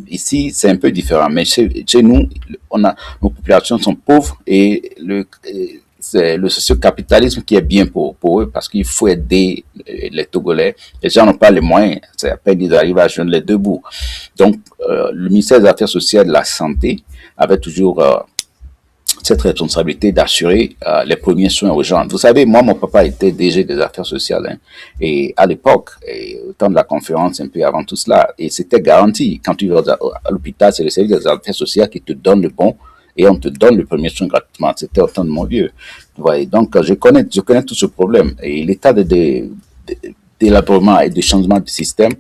Ici, c'est un peu différent. Mais chez nous, nos populations sont pauvres et c'est le socio-capitalisme qui est bien pour eux parce qu'il faut aider les Togolais. Les gens n'ont pas les moyens. C'est à peine ils arrivent à joindre les deux bouts. Donc, le ministère des Affaires sociales et de la Santé avait toujours cette responsabilité d'assurer les premiers soins aux gens. Vous savez, moi, mon papa était DG des Affaires sociales. Et à l'époque, au temps de la conférence, un peu avant tout cela, et c'était garanti. Quand tu vas à l'hôpital, c'est le service des Affaires sociales qui te donne le bon et on te donne le premier soin gratuitement. C'était au temps de mon vieux. Vous voyez, donc, je connais tout ce problème. Et l'état d'élaboration et de changement du système,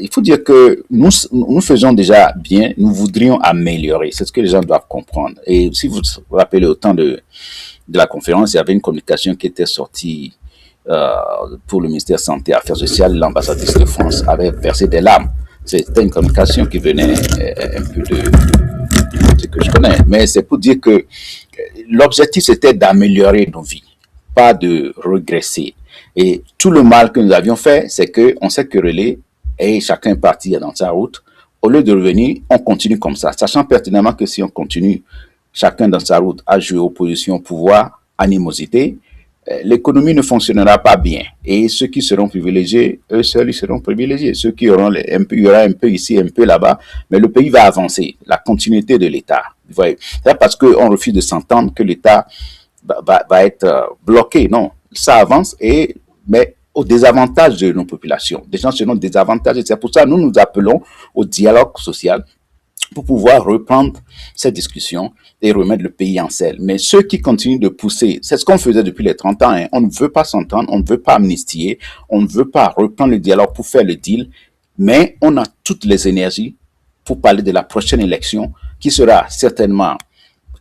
il faut dire que nous faisons déjà bien, nous voudrions améliorer. C'est ce que les gens doivent comprendre. Et si vous vous rappelez au temps de la conférence, il y avait une communication qui était sortie pour le ministère de la Santé et Affaires sociales. L'ambassadrice de France avait versé des larmes. C'était une communication qui venait un peu de ce que je connais. Mais c'est pour dire que l'objectif, c'était d'améliorer nos vies, pas de regresser. Et tout le mal que nous avions fait, c'est qu'on s'est querellé et chacun est parti dans sa route. Au lieu de revenir, on continue comme ça, sachant pertinemment que si on continue chacun dans sa route à jouer opposition, pouvoir, animosité, l'économie ne fonctionnera pas bien. Et ceux qui seront privilégiés, eux seuls, ils seront privilégiés. Ceux qui auront un peu, il y aura un peu ici, un peu là-bas, mais le pays va avancer. La continuité de l'État. Vous voyez, c'est parce qu'on refuse de s'entendre que l'État va être bloqué. Non, ça avance mais au désavantage de nos populations. Des gens seront désavantagés. C'est pour ça que nous appelons au dialogue social, pour pouvoir reprendre cette discussion et remettre le pays en selle. Mais ceux qui continuent de pousser, c'est ce qu'on faisait depuis les 30 ans, hein. On ne veut pas s'entendre, on ne veut pas amnistier, on ne veut pas reprendre le dialogue pour faire le deal, mais on a toutes les énergies pour parler de la prochaine élection qui sera certainement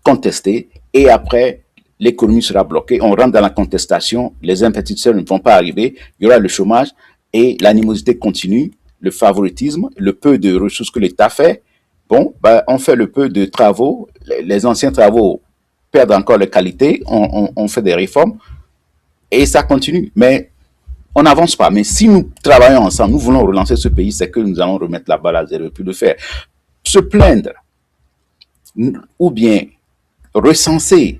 contestée et après, l'économie sera bloquée, on rentre dans la contestation, les investisseurs ne vont pas arriver, il y aura le chômage et l'animosité continue, le favoritisme, le peu de ressources que l'État fait. Bon, on fait le peu de travaux, les anciens travaux perdent encore leur qualité, on fait des réformes et ça continue. Mais on n'avance pas. Mais si nous travaillons ensemble, nous voulons relancer ce pays, c'est que nous allons remettre la balle à zéro et puis le faire. Se plaindre ou bien recenser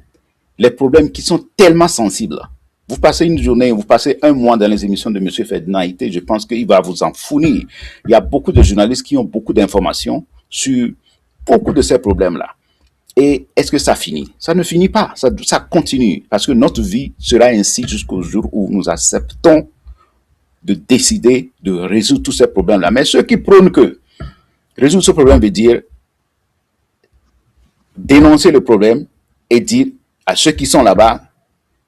les problèmes qui sont tellement sensibles. Vous passez une journée, vous passez un mois dans les émissions de M. Ferdinand Ité, je pense qu'il va vous en fournir. Il y a beaucoup de journalistes qui ont beaucoup d'informations sur beaucoup de ces problèmes-là. Et est-ce que ça finit? Ça ne finit pas, ça continue, parce que notre vie sera ainsi jusqu'au jour où nous acceptons de décider de résoudre tous ces problèmes-là. Mais ceux qui prônent que résoudre ce problème veut dire dénoncer le problème et dire à ceux qui sont là-bas,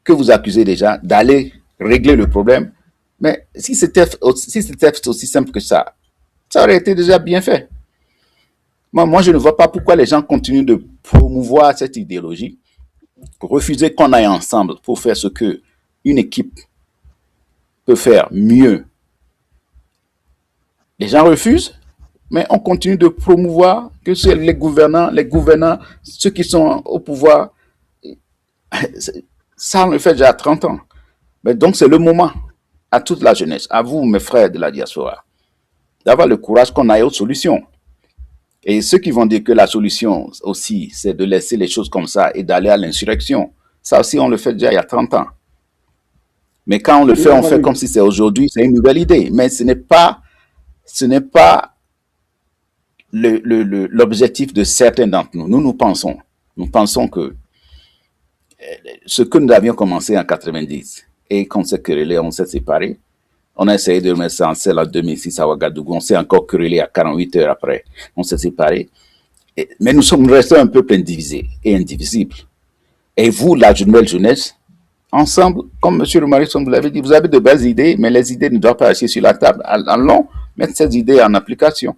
que vous accusez déjà, d'aller régler le problème. Mais si c'était aussi simple que ça aurait été déjà bien fait. Moi, je ne vois pas pourquoi les gens continuent de promouvoir cette idéologie, refuser qu'on aille ensemble pour faire ce que une équipe peut faire mieux. Les gens refusent, mais on continue de promouvoir que c'est les gouvernants, ceux qui sont au pouvoir. Ça, on le fait déjà à 30 ans. Mais donc, c'est le moment, à toute la jeunesse, à vous, mes frères de la diaspora, d'avoir le courage qu'on aille aux solutions. Et ceux qui vont dire que la solution aussi, c'est de laisser les choses comme ça et d'aller à l'insurrection, ça aussi, on le fait déjà il y a 30 ans. Mais quand on le fait, on fait comme si c'est aujourd'hui, c'est une nouvelle idée. Mais ce n'est pas l'objectif de certains d'entre nous. Nous pensons que ce que nous avions commencé en 90 et qu'on s'est querellé, on s'est séparés. On a essayé de remettre ça en selle en 2006 à Ouagadougou. On s'est encore querellé à 48 heures après. On s'est séparés. Mais nous restons un peuple indivisé et indivisible. Et vous, la nouvelle jeunesse, ensemble, comme M. Romarisson vous l'avez dit, vous avez de belles idées, mais les idées ne doivent pas rester sur la table. Allons mettre ces idées en application.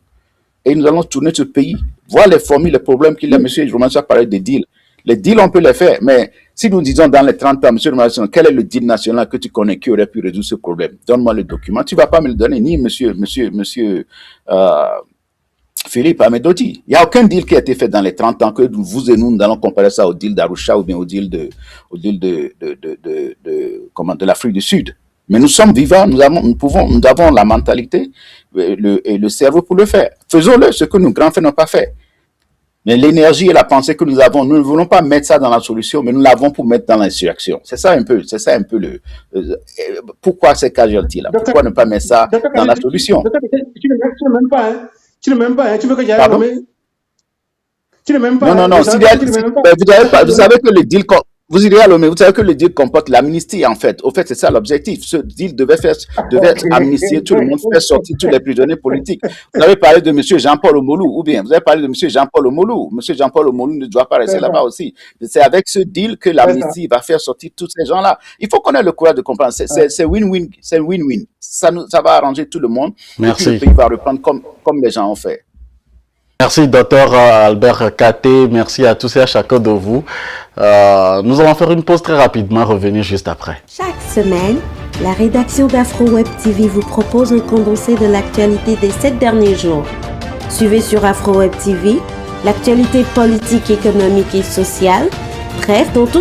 Et nous allons tourner ce pays, voir les formules, les problèmes qu'il y a. M. Romarisson a parlé des deals. Les deals, on peut les faire, mais si nous disons dans les 30 ans, M. Romarisson, quel est le deal national que tu connais qui aurait pu résoudre ce problème? Donne-moi le document. Tu ne vas pas me le donner, ni M. Philippe Amedodi. Il n'y a aucun deal qui a été fait dans les 30 ans que vous et nous allons comparer ça au deal d'Arusha ou bien au deal de l'Afrique du Sud. Mais nous sommes vivants, nous avons la mentalité et le cerveau pour le faire. Faisons-le, ce que nos grands frères n'ont pas fait. Mais l'énergie et la pensée que nous avons, nous ne voulons pas mettre ça dans la solution, mais nous l'avons pour mettre dans l'insurrection. C'est ça un peu pourquoi ces casualties-là? Pourquoi ne pas mettre ça dans la solution? Tu ne m'aimes pas, hein? Tu ne m'aimes pas, hein? Tu veux que j'aille nommer? Tu ne m'aimes pas. Non. Vous savez que le deal, vous irez à Lomé, vous savez que le deal comporte l'amnistie, en fait. Au fait, c'est ça l'objectif. Ce deal devait amnistier tout le monde, faire sortir tous les prisonniers politiques. Vous avez parlé de M. Jean-Paul Omolou, ou bien vous avez parlé de M. Jean-Paul Omolou. M. Jean-Paul Omolou ne doit pas rester là-bas aussi. C'est avec ce deal que l'amnistie va faire sortir tous ces gens-là. Il faut qu'on ait le courage de comprendre. C'est win-win. C'est win-win. Ça va arranger tout le monde. Merci. Et puis le pays va reprendre comme les gens ont fait. Merci, Dr Albert Katé. Merci à tous et à chacun de vous. Nous allons faire une pause très rapidement, revenir juste après. Chaque semaine, la rédaction d'Afro Web TV vous propose un condensé de l'actualité des 7 derniers jours. Suivez sur Afro Web TV l'actualité politique, économique et sociale. Bref, dans tout